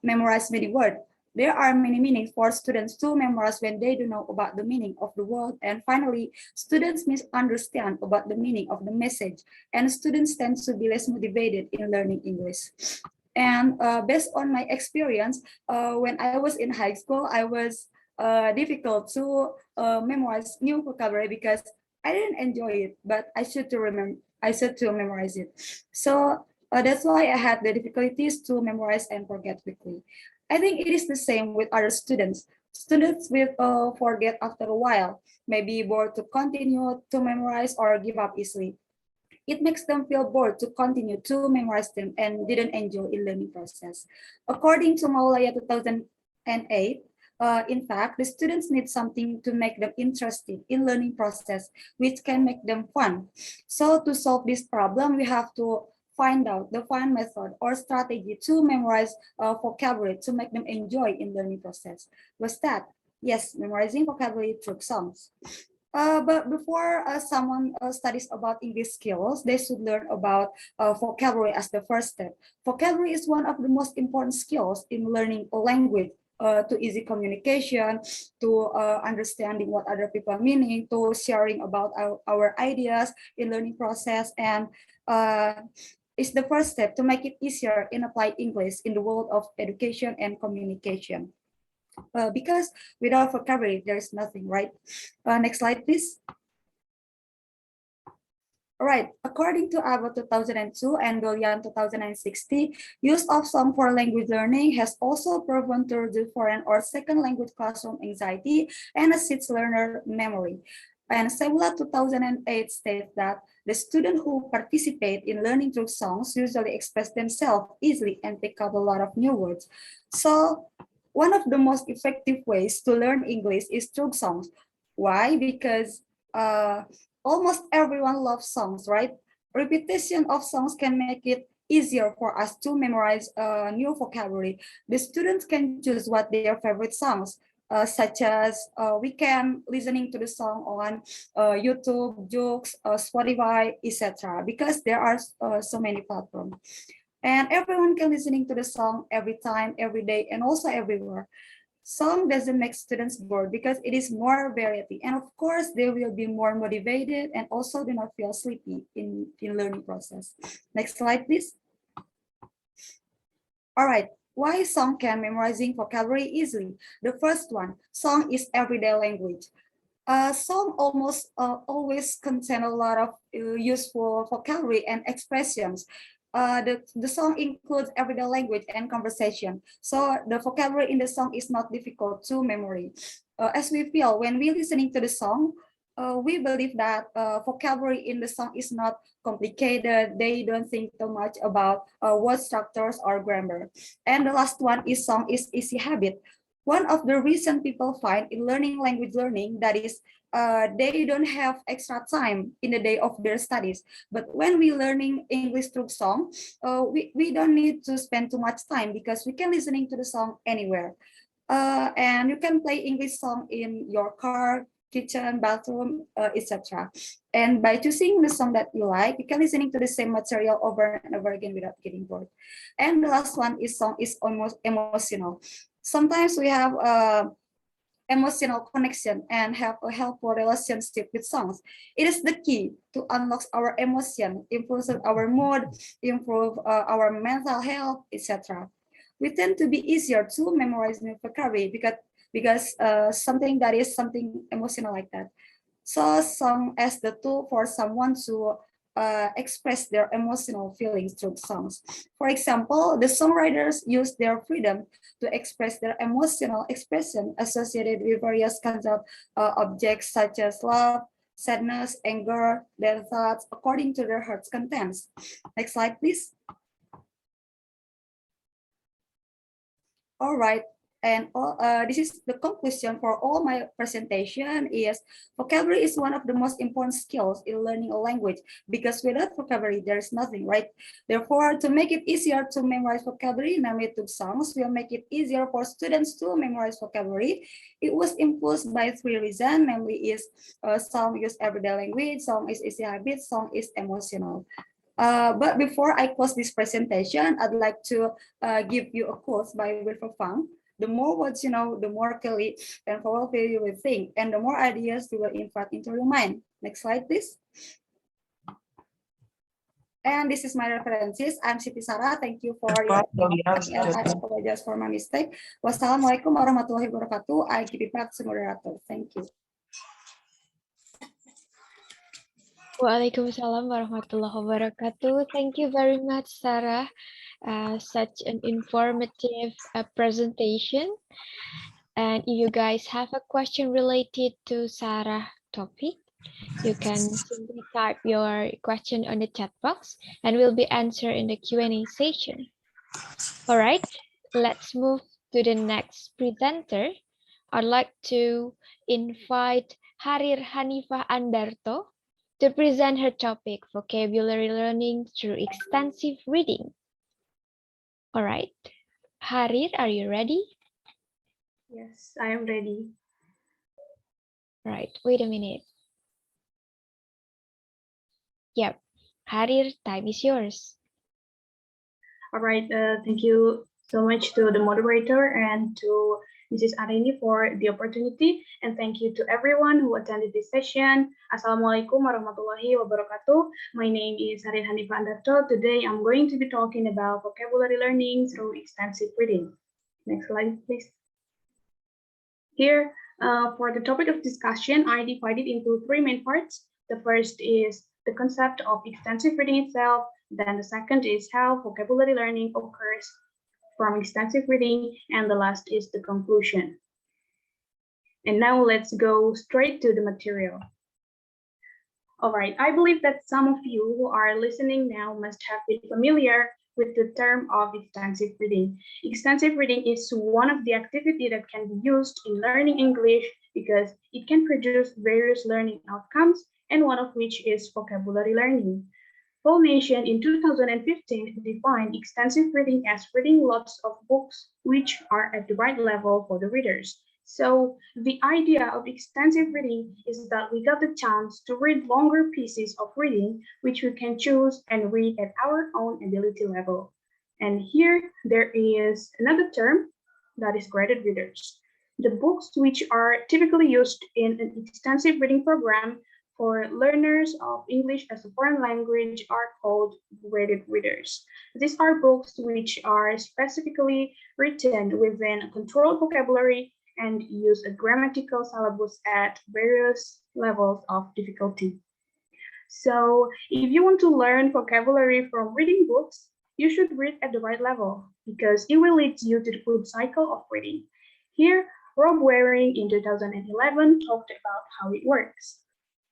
memorize many words. There are many meanings for students to memorize when they don't know about the meaning of the word. And finally, students misunderstand about the meaning of the message, and students tend to be less motivated in learning English. And based on my experience, when I was in high school, I was difficult to memorize new vocabulary because I didn't enjoy it, but I should to memorize it. So that's why I had the difficulties to memorize and forget quickly. I think it is the same with other students. Students will forget after a while, maybe bored to continue to memorize or give up easily. It makes them feel bored to continue to memorize them and didn't enjoy the learning process. According to Maulaya 2008, in fact, the students need something to make them interested in learning process, which can make them fun. So to solve this problem, we have to find out the fun method or strategy to memorize vocabulary to make them enjoy in learning process. Was that? Yes, memorizing vocabulary through songs. But before someone studies about English skills, they should learn about vocabulary as the first step. Vocabulary is one of the most important skills in learning a language. To easy communication, to understanding what other people are meaning, to sharing about our ideas in learning process, and is the first step to make it easier in applied English in the world of education and communication. Because without vocabulary, there is nothing, right? Next slide, please. Right, according to ABA 2002 and Dolian 2060, use of song for language learning has also proven to reduce foreign or second language classroom anxiety and assists learner memory. And Sebula 2008 states that the students who participate in learning through songs usually express themselves easily and pick up a lot of new words. So one of the most effective ways to learn English is through songs. Why? Because almost everyone loves songs, right? Repetition of songs can make it easier for us to memorize new vocabulary. The students can choose what their favorite songs, such as we can listening to the song on YouTube, Joox, Spotify, etc. Because there are so many platforms. And everyone can listening to the song every time, every day, and also everywhere. Song doesn't make students bored because it is more variety. And of course, they will be more motivated and also do not feel sleepy in learning process. Next slide, please. All right, why song can memorizing vocabulary easily? The first one, song is everyday language. Song almost always contain a lot of useful vocabulary and expressions. The song includes everyday language and conversation. So the vocabulary in the song is not difficult to memory. As we feel when we listening to the song, we believe that vocabulary in the song is not complicated. They don't think too much about word structures or grammar. And the last one is song is easy habit. One of the reason people find in learning language learning that is they don't have extra time in the day of their studies. But when we learning English through song, we don't need to spend too much time because we can listening to the song anywhere. And you can play English song in your car, kitchen, bathroom, etc. And by choosing the song that you like, you can listening to the same material over and over again without getting bored. And the last one is song is almost emotional. Sometimes we have emotional connection and have a helpful relationship with songs. It is the key to unlock our emotion, improve our mood, improve our mental health, etc. We tend to be easier to memorize new vocabulary because something that is something emotional like that. So song as the tool for someone to express their emotional feelings through songs. For example, the songwriters use their freedom to express their emotional expression associated with various kinds of objects such as love, sadness, anger, their thoughts, according to their heart's contents. Next slide, please. All right. And this is the conclusion for all my presentation is vocabulary is one of the most important skills in learning a language because without vocabulary, there's nothing, right? Therefore, to make it easier to memorize vocabulary, namely through songs will make it easier for students to memorize vocabulary. It was imposed by three reasons, namely is song use everyday language, song is easy habit, song is emotional. But before I close this presentation, I'd like to give you a quote by Wilfred Fang. The more words you know, the more clearly and powerfully you will think, and the more ideas you will invite into your mind. Next slide, please. And this is my references. I'm Siti Sarah. Thank you for your attention, and I apologize for my mistake. Wassalamualaikum warahmatullahi wabarakatuh. I give it back to moderator. Thank you. Waalaikumsalam warahmatullahi wabarakatuh. Thank you very much, Sarah. Such an informative presentation. And if you guys have a question related to Sarah topic, you can simply type your question on the chat box and will be answered in the Q&A session. All right, let's move to the next presenter. I'd like to invite Harir Hanifah Andarto to present her topic, vocabulary learning through extensive reading. All right, Harir, are you ready? Yes, I am ready. Right, wait a minute. Yep, Harir, time is yours. All right, thank you so much to the moderator and to Mrs. Arini for the opportunity. And thank you to everyone who attended this session. Assalamualaikum warahmatullahi wabarakatuh. My name is Harir Hanifah Andarto. Today I'm going to be talking about vocabulary learning through extensive reading. Next slide, please. Here, for the topic of discussion, I divided into three main parts. The first is the concept of extensive reading itself. Then the second is how vocabulary learning occurs from extensive reading, and the last is the conclusion. And now let's go straight to the material. All right, I believe that some of you who are listening now must have been familiar with the term of extensive reading. Extensive reading is one of the activities that can be used in learning English because it can produce various learning outcomes, and one of which is vocabulary learning. Whole Nation in 2015 defined extensive reading as reading lots of books which are at the right level for the readers. So the idea of extensive reading is that we got the chance to read longer pieces of reading which we can choose and read at our own ability level. And here there is another term that is graded readers. The books which are typically used in an extensive reading program for learners of English as a foreign language are called graded readers. These are books which are specifically written within a controlled vocabulary and use a grammatical syllabus at various levels of difficulty. So if you want to learn vocabulary from reading books, you should read at the right level because it will lead you to the good cycle of reading. Here, Rob Waring in 2011 talked about how it works.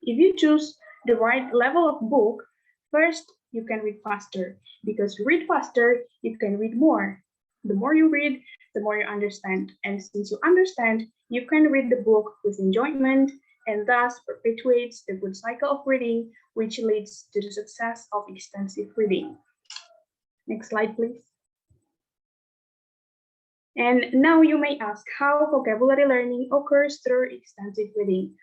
If you choose the right level of book, first you can read faster because you read faster, you can read more. The more you read, the more you understand. And since you understand, you can read the book with enjoyment and thus perpetuates the good cycle of reading, which leads to the success of extensive reading. Next slide, please. And now you may ask how vocabulary learning occurs through extensive reading.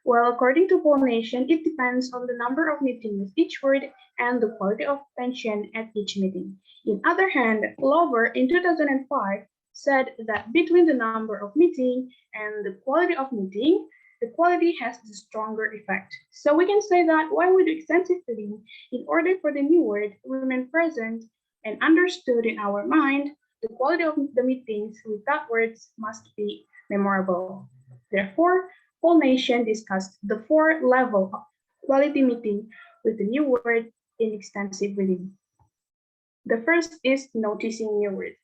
Well, according to Whole Nation, it depends on the number of meetings with each word and the quality of attention at each meeting. In other hand, Lover in 2005 said that between the number of meeting and the quality of meeting, the quality has the stronger effect. So we can say that while we do extensive reading, in order for the new word to remain present and understood in our mind, the quality of the meetings without words must be memorable. Therefore, Whole Nation discussed the 4 levels of quality meeting with the new word in extensive reading. The first is noticing new words.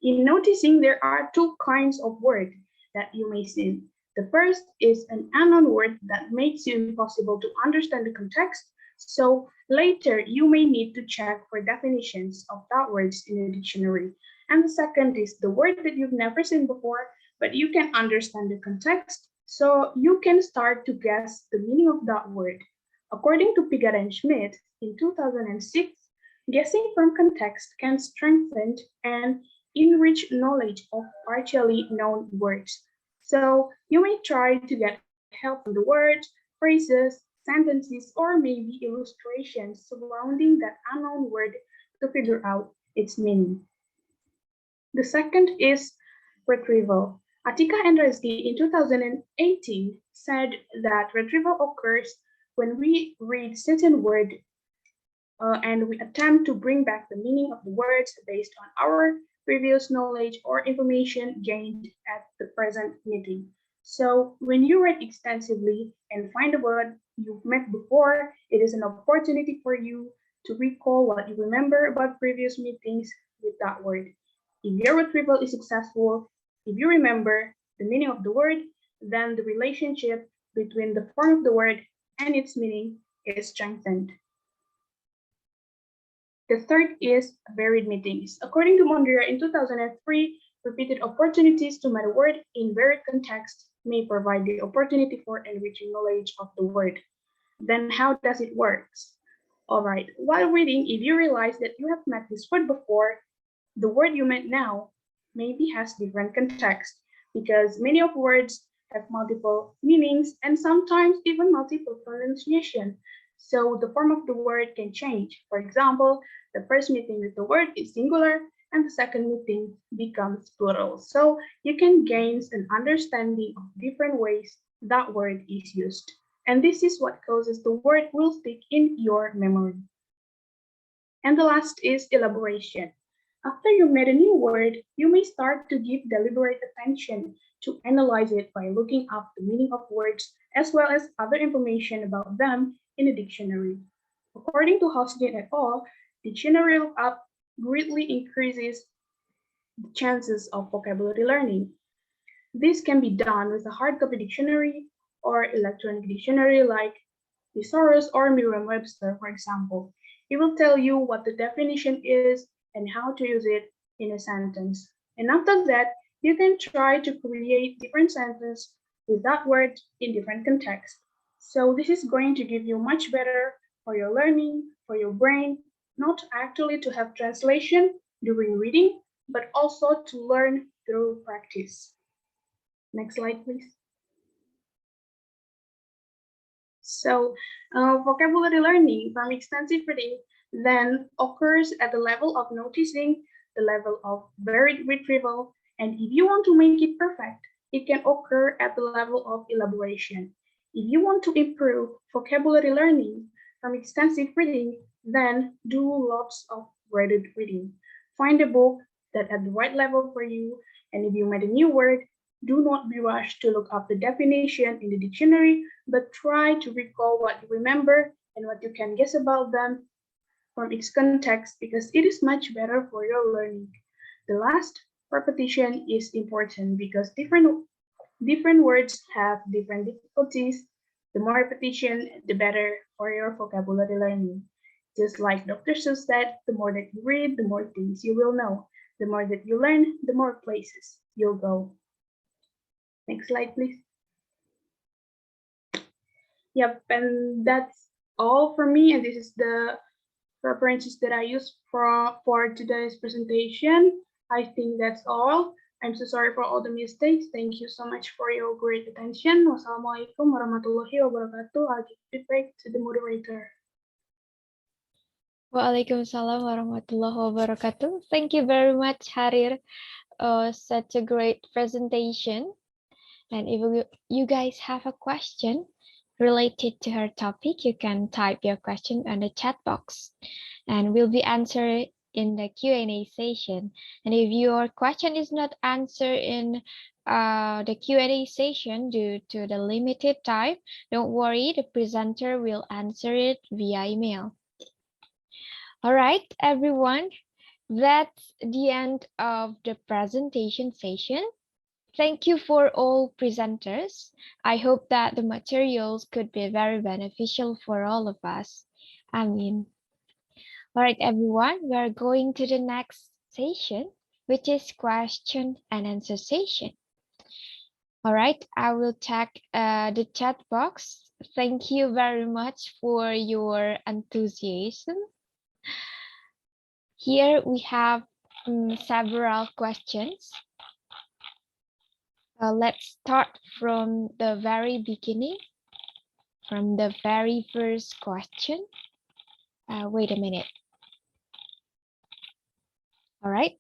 In noticing, there are 2 kinds of words that you may see. The first is an unknown word that makes it impossible to understand the context, so later you may need to check for definitions of that words in a dictionary. And the second is the word that you've never seen before, but you can understand the context, so you can start to guess the meaning of that word. According to Pigat and Schmidt in 2006, guessing from context can strengthen and enrich knowledge of partially known words. So you may try to get help from the words, phrases, sentences, or maybe illustrations surrounding that unknown word to figure out its meaning. The second is retrieval. Atika and Rezki in 2018 said that retrieval occurs when we read certain word and we attempt to bring back the meaning of the words based on our previous knowledge or information gained at the present meeting. So when you read extensively and find a word you've met before, it is an opportunity for you to recall what you remember about previous meetings with that word. If your retrieval is successful, if you remember the meaning of the word, then the relationship between the form of the word and its meaning is strengthened. The third is varied meetings. According to Mondria in 2003, repeated opportunities to meet a word in varied contexts may provide the opportunity for enriching knowledge of the word. Then how does it work? All right, while reading, if you realize that you have met this word before, the word you met now maybe has different context because many of words have multiple meanings and sometimes even multiple pronunciation. So the form of the word can change. For example, the first meeting with the word is singular and the second meeting becomes plural. So you can gain an understanding of different ways that word is used. And this is what causes the word will stick in your memory. And the last is elaboration. After you met a new word, you may start to give deliberate attention to analyze it by looking up the meaning of words as well as other information about them in a dictionary. According to Houston et al., dictionary lookup greatly increases the chances of vocabulary learning. This can be done with a hard copy dictionary or electronic dictionary like Thesaurus or Merriam-Webster, for example. It will tell you what the definition is and how to use it in a sentence. And after that, you can try to create different sentences with that word in different contexts. So this is going to give you much better for your learning, for your brain, not actually to have translation during reading, but also to learn through practice. Next slide, please. So vocabulary learning from extensive reading then occurs at the level of noticing, the level of varied retrieval, and if you want to make it perfect, it can occur at the level of elaboration. If you want to improve vocabulary learning from extensive reading, then do lots of graded reading. Find a book that at the right level for you, and if you met a new word, do not be rushed to look up the definition in the dictionary, but try to recall what you remember and what you can guess about them from its context because it is much better for your learning. The last, repetition is important because different words have different difficulties. The more repetition, the better for your vocabulary learning. Just like Dr. Seuss said, the more that you read, the more things you will know. The more that you learn, the more places you'll go. Next slide, please. Yep, and that's all for me. And this is the references that I use for today's presentation. I think that's all. I'm so sorry for all the mistakes. Thank you so much for your great attention. Wassalamualaikum warahmatullahi wabarakatuh. I'll give it back to the moderator. Waalaikumsalam warahmatullahi wabarakatuh. Thank you very much, Harir. Such a great presentation. And if you guys have a question related to her topic, you can type your question on the chat box and will be answered in the Q&A session. And if your question is not answered in the Q&A session due to the limited time, don't worry, the presenter will answer it via email. All right, everyone, that's the end of the presentation session. Thank you for all presenters. I hope that the materials could be very beneficial for all of us. I mean, all right, everyone, we're going to the next session, which is question and answer session. All right, I will check the chat box. Thank you very much for your enthusiasm. Here we have several questions. Let's start from the very beginning, from the very first question. Wait a minute. All right.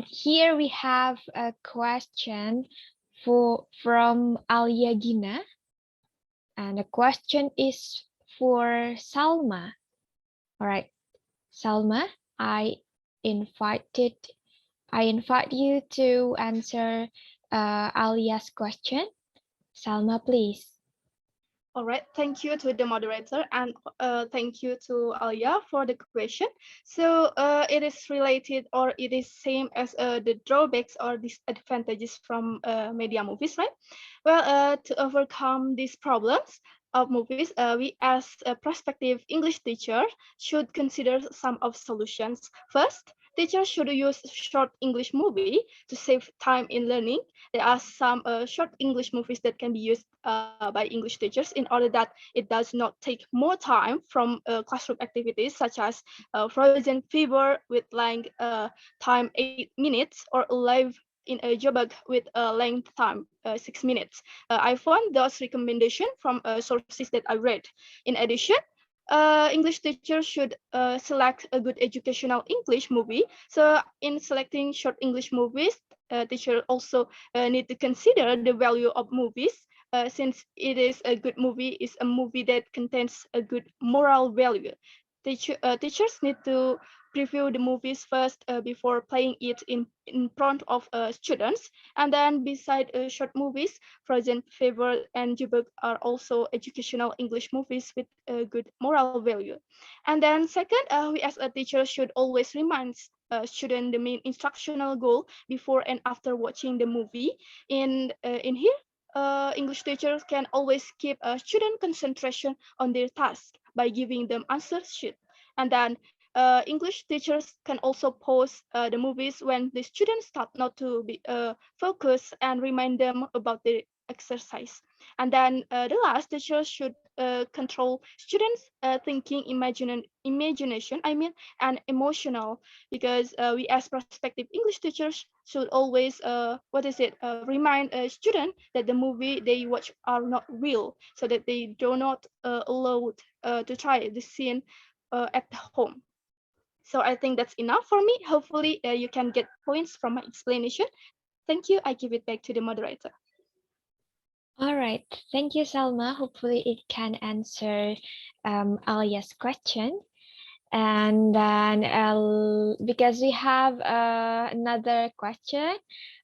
Here we have a question from Alia Gina, and the question is for Salma. All right, Salma, I invite you to answer Alia's question. Salma, please. All right, thank you to the moderator and thank you to Alia for the question. So it is related or it is same as the drawbacks or disadvantages from media movies, right? Well, to overcome these problems of movies, we as a prospective English teacher should consider some of solutions. First, teachers should use short English movie to save time in learning. There are some short English movies that can be used by English teachers in order that it does not take more time from classroom activities such as frozen fever with length time 8 minutes or live in a jobag with a length time 6 minutes. I found those recommendations from sources that I read. In addition, English teachers should select a good educational English movie. So in selecting short English movies, teachers also need to consider the value of movies since it is a good movie is a movie that contains a good moral value. Teachers need to preview the movies first before playing it in front of students. And then beside short movies, Frozen, Favor, and Jubek are also educational English movies with good moral value. And then second, we as a teacher should always remind student the main instructional goal before and after watching the movie. In here, English teachers can always keep student concentration on their task by giving them answer sheet. And then English teachers can also pause the movies when the students start not to be focused and remind them about the exercise. And then the last, teachers should control students' thinking, imagination, and emotional, because we as prospective English teachers should always remind a student that the movie they watch are not real, so that they do not allow to try the scene at home. So I think that's enough for me. Hopefully you can get points from my explanation. Thank you. I give it back to the moderator. All right, thank you, Salma. Hopefully it can answer Alia's question. And then because we have another question,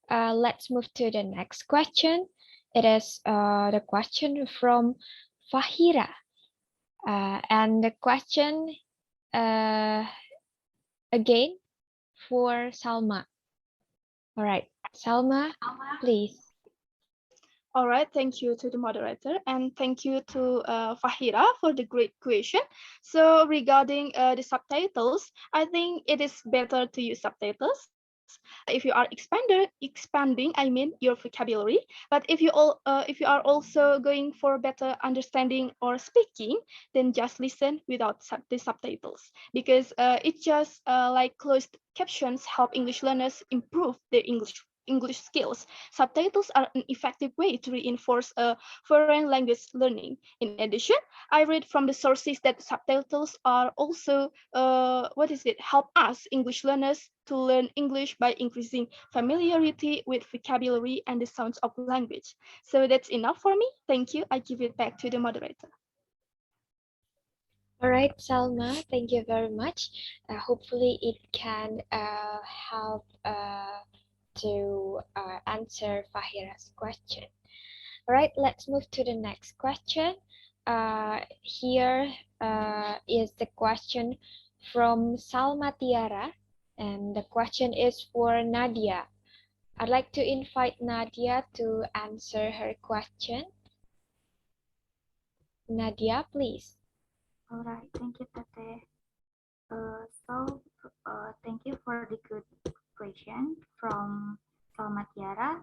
let's move to the next question. It is the question from Fahira. And the question again for Salma. All right, Salma, please. All right, thank you to the moderator, and thank you to Fahira for the great question. So regarding the subtitles, I think it is better to use subtitles if you are expanding, your vocabulary. But if you are also going for better understanding or speaking, then just listen without the subtitles, because it's just like closed captions help English learners improve their English skills. Subtitles are an effective way to reinforce foreign language learning. In addition, I read from the sources that subtitles are also help us English learners to learn English by increasing familiarity with vocabulary and the sounds of language. So that's enough for me. Thank you. I give it back to the moderator. All right, Salma, thank you very much. Hopefully it can help to answer Fahira's question. All right, let's move to the next question. Here is the question from Salma Tiara, and the question is for Nadia. I'd like to invite Nadia to answer her question. Nadia, please. All right, thank you, Tate. Thank you for the good question from Salma Tiara.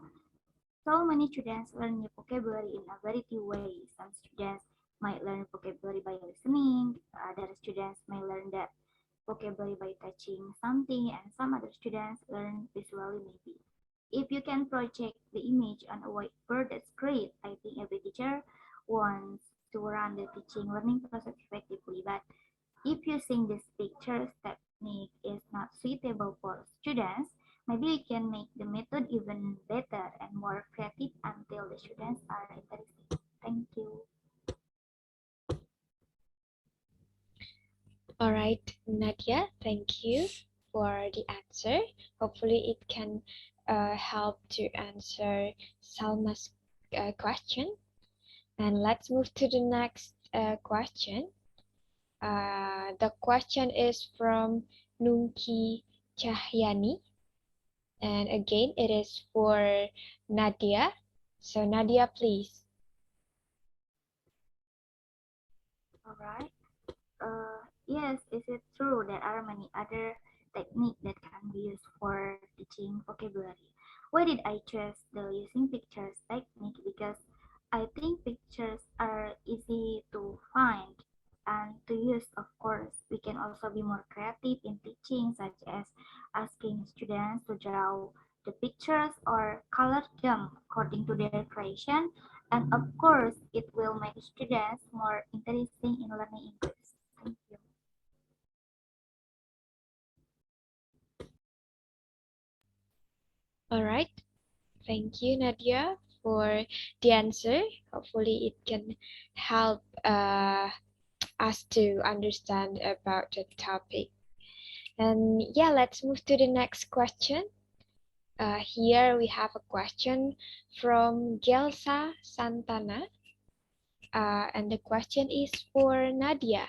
So many students learn new vocabulary in a variety of ways. Some students might learn vocabulary by listening, other students may learn that vocabulary by touching something, and some other students learn visually maybe. If you can project the image on a whiteboard, that's great. I think every teacher wants to run the teaching learning process effectively, but if using this picture technique is not suitable for students, maybe you can make the method even better and more creative until the students are interested. Thank you. All right, Nadia, thank you for the answer. Hopefully it can help to answer Salma's question. And let's move to the next question. The question is from Nungki Cahyani. And again, it is for Nadia. So Nadia, please. All right. Yes, is it true there are many other techniques that can be used for teaching vocabulary? Why did I choose the using pictures technique? Because I think pictures are easy to find and to use. Of course, we can also be more creative in teaching, such as asking students to draw the pictures or color them according to their creation. And of course, it will make students more interesting in learning English. Thank you. All right. Thank you, Nadia, for the answer. Hopefully it can help us to understand about the topic. And yeah, let's move to the next question. Here we have a question from Gelsa Santana. And the question is for Nadia.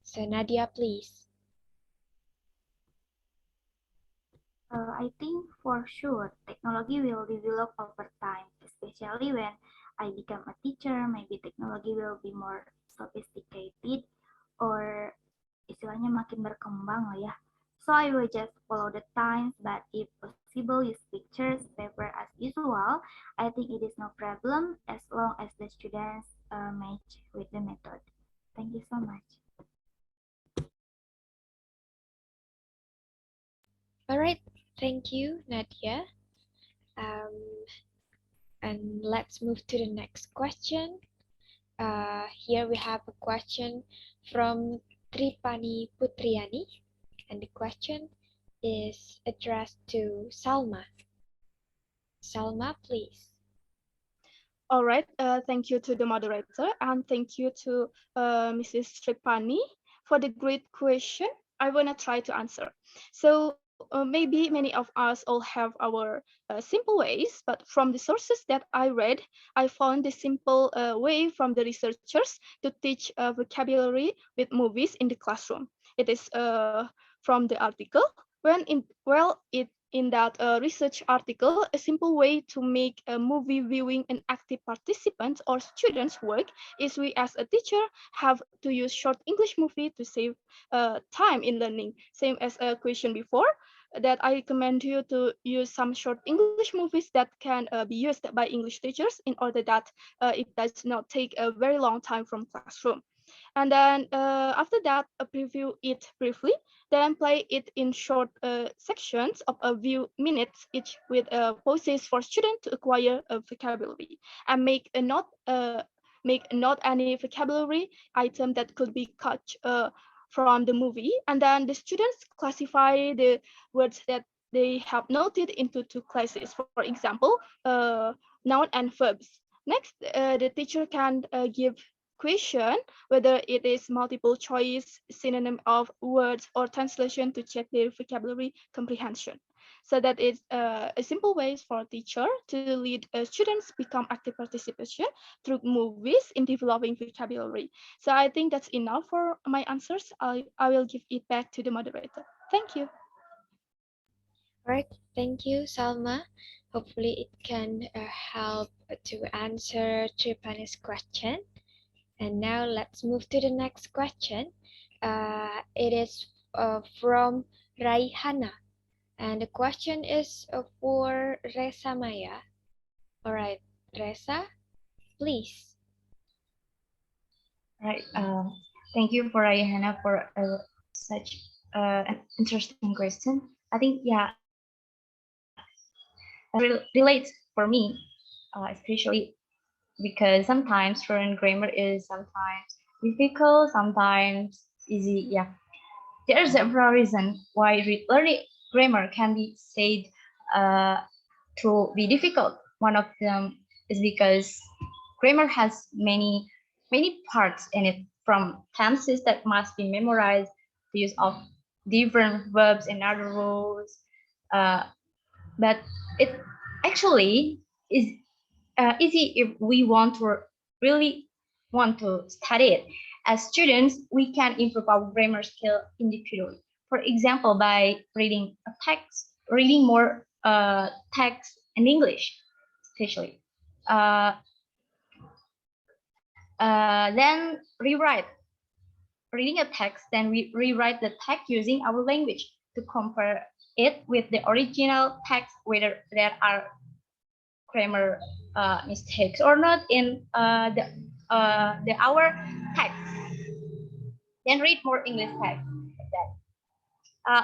So Nadia, please. I think for sure technology will develop over time, especially when I become a teacher. Maybe technology will be more sophisticated or istilahnya makin berkembang lah ya. So I will just follow the times, but if possible use pictures, paper as usual. I think it is no problem as long as the students match with the method. Thank you so much. All right, thank you, Nadia. And let's move to the next question. Here we have a question from Tripani Putriani, and the question is addressed to Salma. Salma, please. All right, thank you to the moderator and thank you to Mrs. Tripani for the great question. I want to try to answer. So maybe many of us all have our simple ways, but from the sources that I read, I found the simple way from the researchers to teach vocabulary with movies in the classroom. It is from the article. In that research article, a simple way to make a movie viewing an active participant or student's work is we as a teacher have to use short English movie to save time in learning. Same as a question before, that I recommend you to use some short English movies that can be used by English teachers in order that it does not take a very long time from classroom. And then after that, preview it briefly, then play it in short sections of a few minutes each with pauses for students to acquire a vocabulary, and make not any vocabulary item that could be cut from the movie. And then the students classify the words that they have noted into two classes. For example, noun and verbs. Next, the teacher can give question whether it is multiple choice, synonym of words, or translation to check their vocabulary comprehension. So that is a simple way for a teacher to lead students become active participation through movies in developing vocabulary. So I think that's enough for my answers. I will give it back to the moderator. Thank you. All right, thank you, Salma. Hopefully it can help to answer Tripani's question. And now let's move to the next question. It is from Raihana. And the question is for Reza Maya. All right, Reza, please. Right. Thank you for Ayahana for such an interesting question. I think yeah, relates for me, especially because sometimes foreign grammar is sometimes difficult, sometimes easy. Yeah, there are several reasons why learning grammar can be said to be difficult. One of them is because grammar has many parts in it, from tenses that must be memorized, the use of different verbs and other rules. But it actually is easy if we want to really want to study it. As students, we can improve our grammar skill individually. For example, by reading a text, reading more text in English, especially. Then reading a text, then we rewrite the text using our language to compare it with the original text, whether there are grammar mistakes or not in our text. Then read more English text. Like that.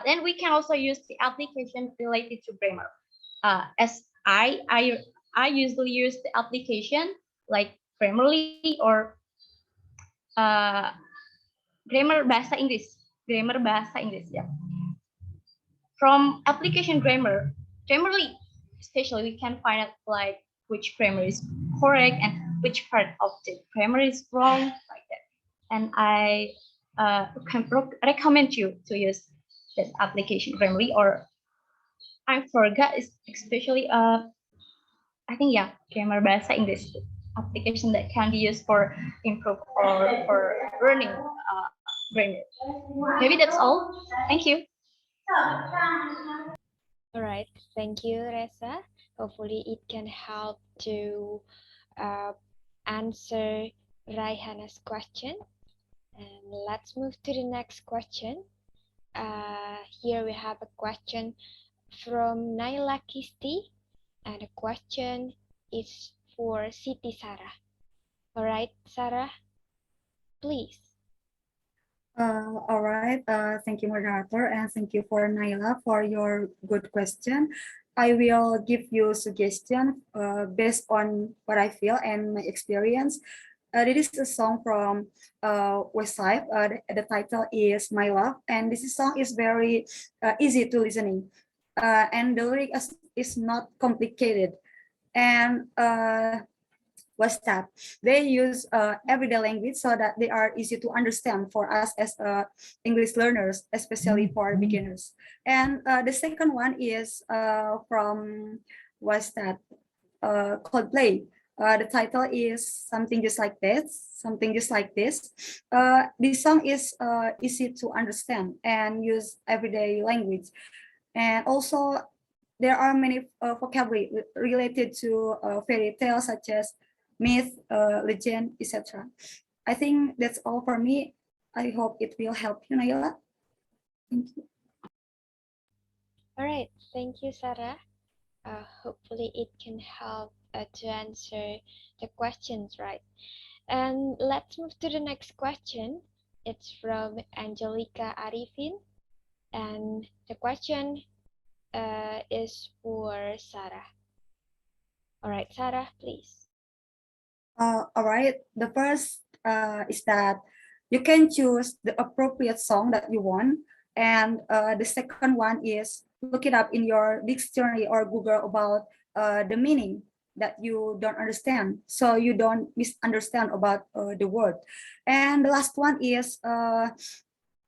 Then we can also use the application related to grammar. As I usually use the application like Grammarly or grammar bahasa Inggris. Grammar bahasa Inggris, yeah. From application Grammarly, especially we can find out like which grammar is correct and which part of the grammar is wrong, like that. And I can recommend you to use that application Grammarly, or I forgot, is especially I think, yeah, grammar bahasa English application that can be used for improve or for learning grammar. Maybe that's all. Thank you. All right, thank you, Reza. Hopefully, it can help to answer Raihana's question. And let's move to the next question. Here we have a question from Naila Kisti, and the question is for Siti Sarah. All right, Sarah, please. All right. Thank you, moderator, and thank you for Naila for your good question. I will give you suggestion based on what I feel and my experience. This is a song from Westside. The title is My Love, and this song is very easy to listening, and the lyric is not complicated. And was that they use everyday language so that they are easy to understand for us as English learners, especially for beginners. And the second one is from was that Coldplay. The title is something just like this, something just like this. This song is easy to understand and use everyday language. And also there are many vocabulary related to fairy tales such as myth, legend, etc. I think that's all for me. I hope it will help you, Naila. Thank you. All right, thank you, Sarah. Hopefully, it can help to answer the questions, right? And let's move to the next question. It's from Angelica Arifin, and the question is for Sarah. All right, Sarah, please. All right. The first is that you can choose the appropriate song that you want. And the second one is look it up in your dictionary or Google about the meaning that you don't understand, so you don't misunderstand about the word. And the last one is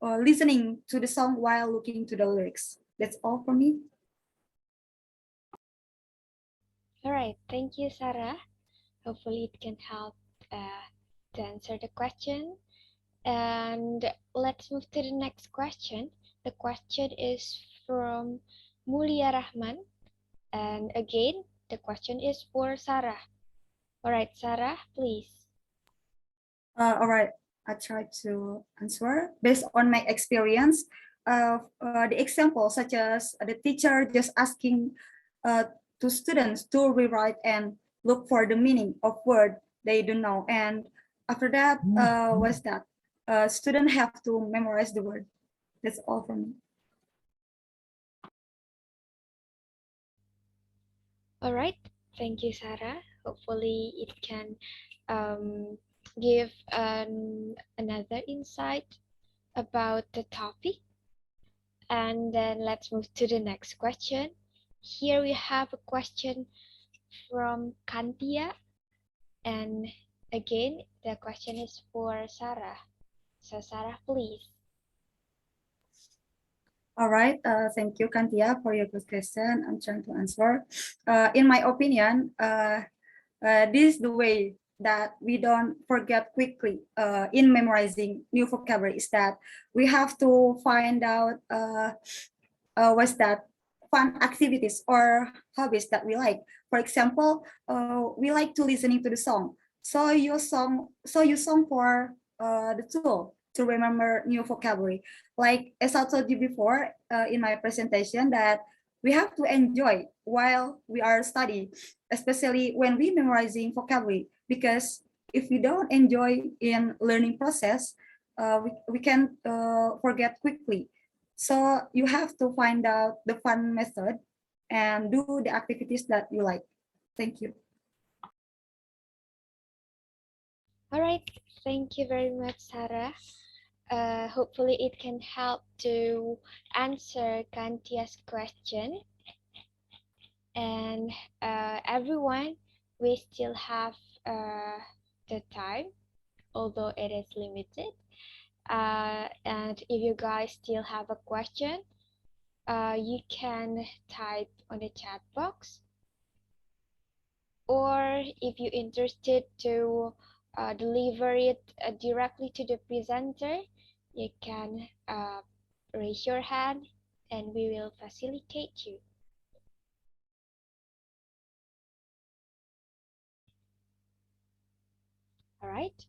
listening to the song while looking to the lyrics. That's all for me. All right, thank you, Sarah. Hopefully, it can help to answer the question. And let's move to the next question. The question is from Mulia Rahman. And again, the question is for Sarah. All right, Sarah, please. All right, I try to answer based on my experience. The example such as the teacher just asking to students to rewrite and look for the meaning of word they don't know, and after that was that student have to memorize the word. That's all from me. All right, thank you, Sarah. Hopefully, it can give another insight about the topic. And then let's move to the next question. Here we have a question from Kantia. And again, the question is for Sarah. So Sarah, please. All right, thank you, Kantia, for your good question. I'm trying to answer. In my opinion, this is the way that we don't forget quickly in memorizing new vocabulary, is that we have to find out what's that fun activities or hobbies that we like. For example, we like to listening to the song. So you song for the tool to remember new vocabulary. Like as I told you before in my presentation, that we have to enjoy while we are studying, especially when we memorizing vocabulary, because if we don't enjoy in learning process, we can forget quickly. So you have to find out the fun method and do the activities that you like. Thank you. All right, thank you very much, Sarah. Hopefully it can help to answer Kantia's question. And everyone, we still have the time, although it is limited. And if you guys still have a question, you can type on the chat box, or if you're interested to deliver it directly to the presenter, you can raise your hand and we will facilitate you. All right.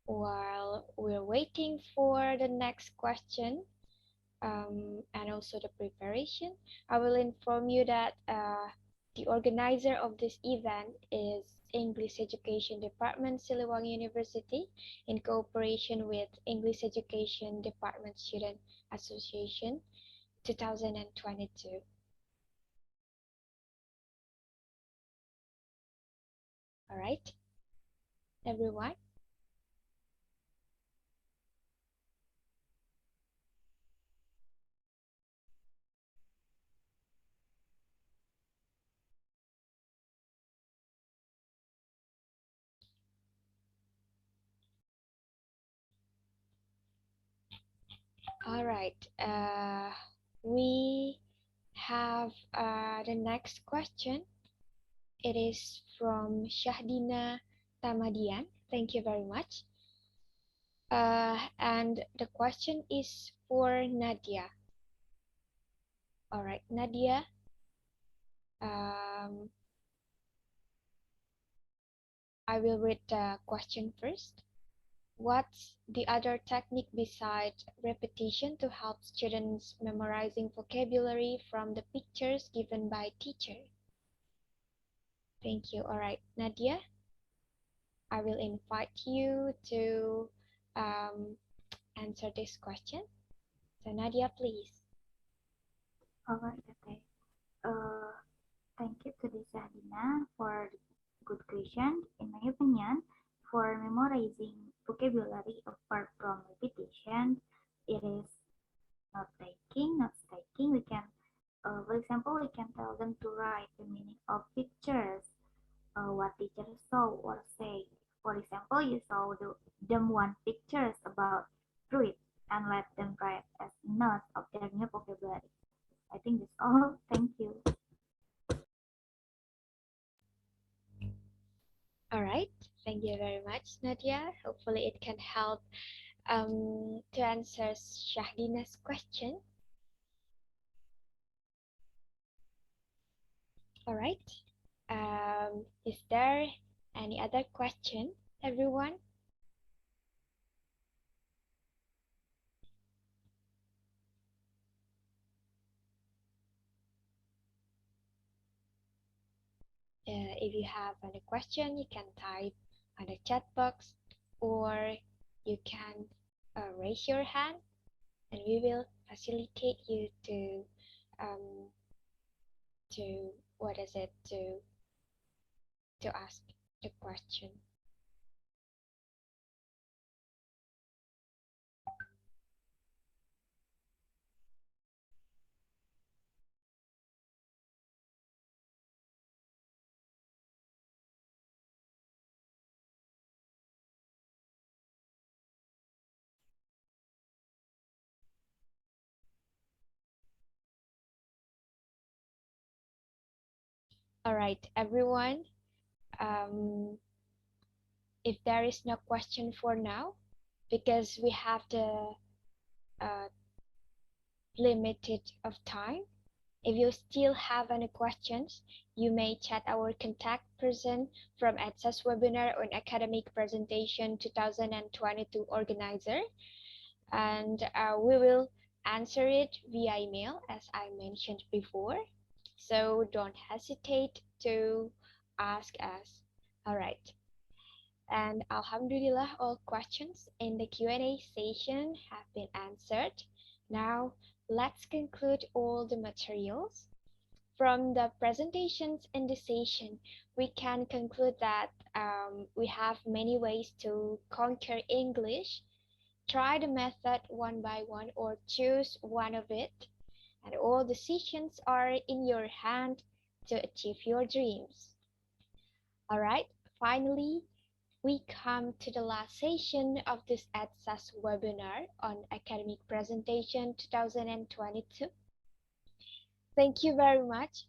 While we're waiting for the next question, and also the preparation, I will inform you that the organizer of this event is English Education Department, Siliwangi University, in cooperation with English Education Department Student Association 2022. All right, everyone. All right, we have the next question. It is from Shahdina Tamadian. Thank you very much. And the question is for Nadia. All right, Nadia. I will read the question first. What's the other technique besides repetition to help students memorizing vocabulary from the pictures given by teacher? Thank you. All right, Nadia. I will invite you to answer this question. So Nadia, please. Alright, okay. Thank you to Sadina for the good question. In my opinion, for memorizing vocabulary apart from repetition, it is not taking, not taking. We can, for example, we can tell them to write the meaning of pictures, what teacher saw or say. For example, you saw them one pictures about fruit and let them write as notes of their new vocabulary. I think that's all. Thank you. All right. Thank you very much, Nadia. Hopefully it can help to answer Shahdina's question. All right. Is there any other question, everyone? If you have any question, you can type on the chat box, or you can raise your hand, and we will facilitate you to what is it to ask the question. All right, everyone. If there is no question for now, because we have the limited of time, if you still have any questions, you may chat our contact person from EDSA's webinar on academic presentation 2022 organizer, and we will answer it via email as I mentioned before. So don't hesitate to ask us. All right. And Alhamdulillah, all questions in the Q&A session have been answered. Now, let's conclude all the materials. From the presentations in the session, we can conclude that we have many ways to conquer English. Try the method one by one or choose one of it. And all decisions are in your hand to achieve your dreams. All right, finally, we come to the last session of this EDSA's webinar on Academic Presentation 2022. Thank you very much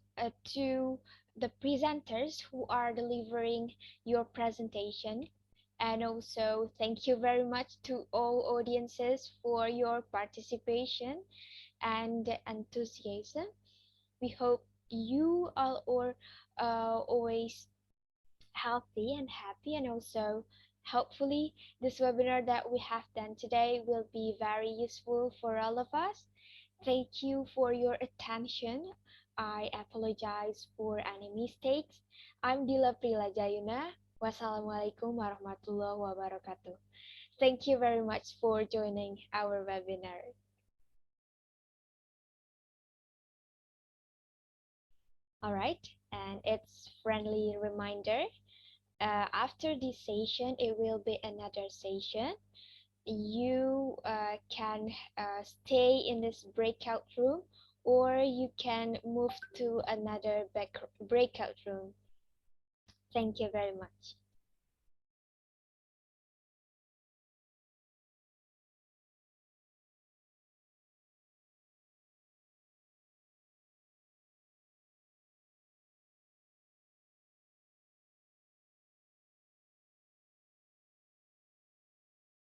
to the presenters who are delivering your presentation. And also thank you very much to all audiences for your participation and enthusiasm. We hope you all are always healthy and happy, and also hopefully this webinar that we have done today will be very useful for all of us. Thank you for your attention. I apologize for any mistakes. I'm Dila Prilajayuna. Wassalamualaikum warahmatullahi wabarakatuh. Thank you very much for joining our webinar. All right, and it's friendly reminder. After this session, it will be another session. You can stay in this breakout room, or you can move to another breakout room. Thank you very much.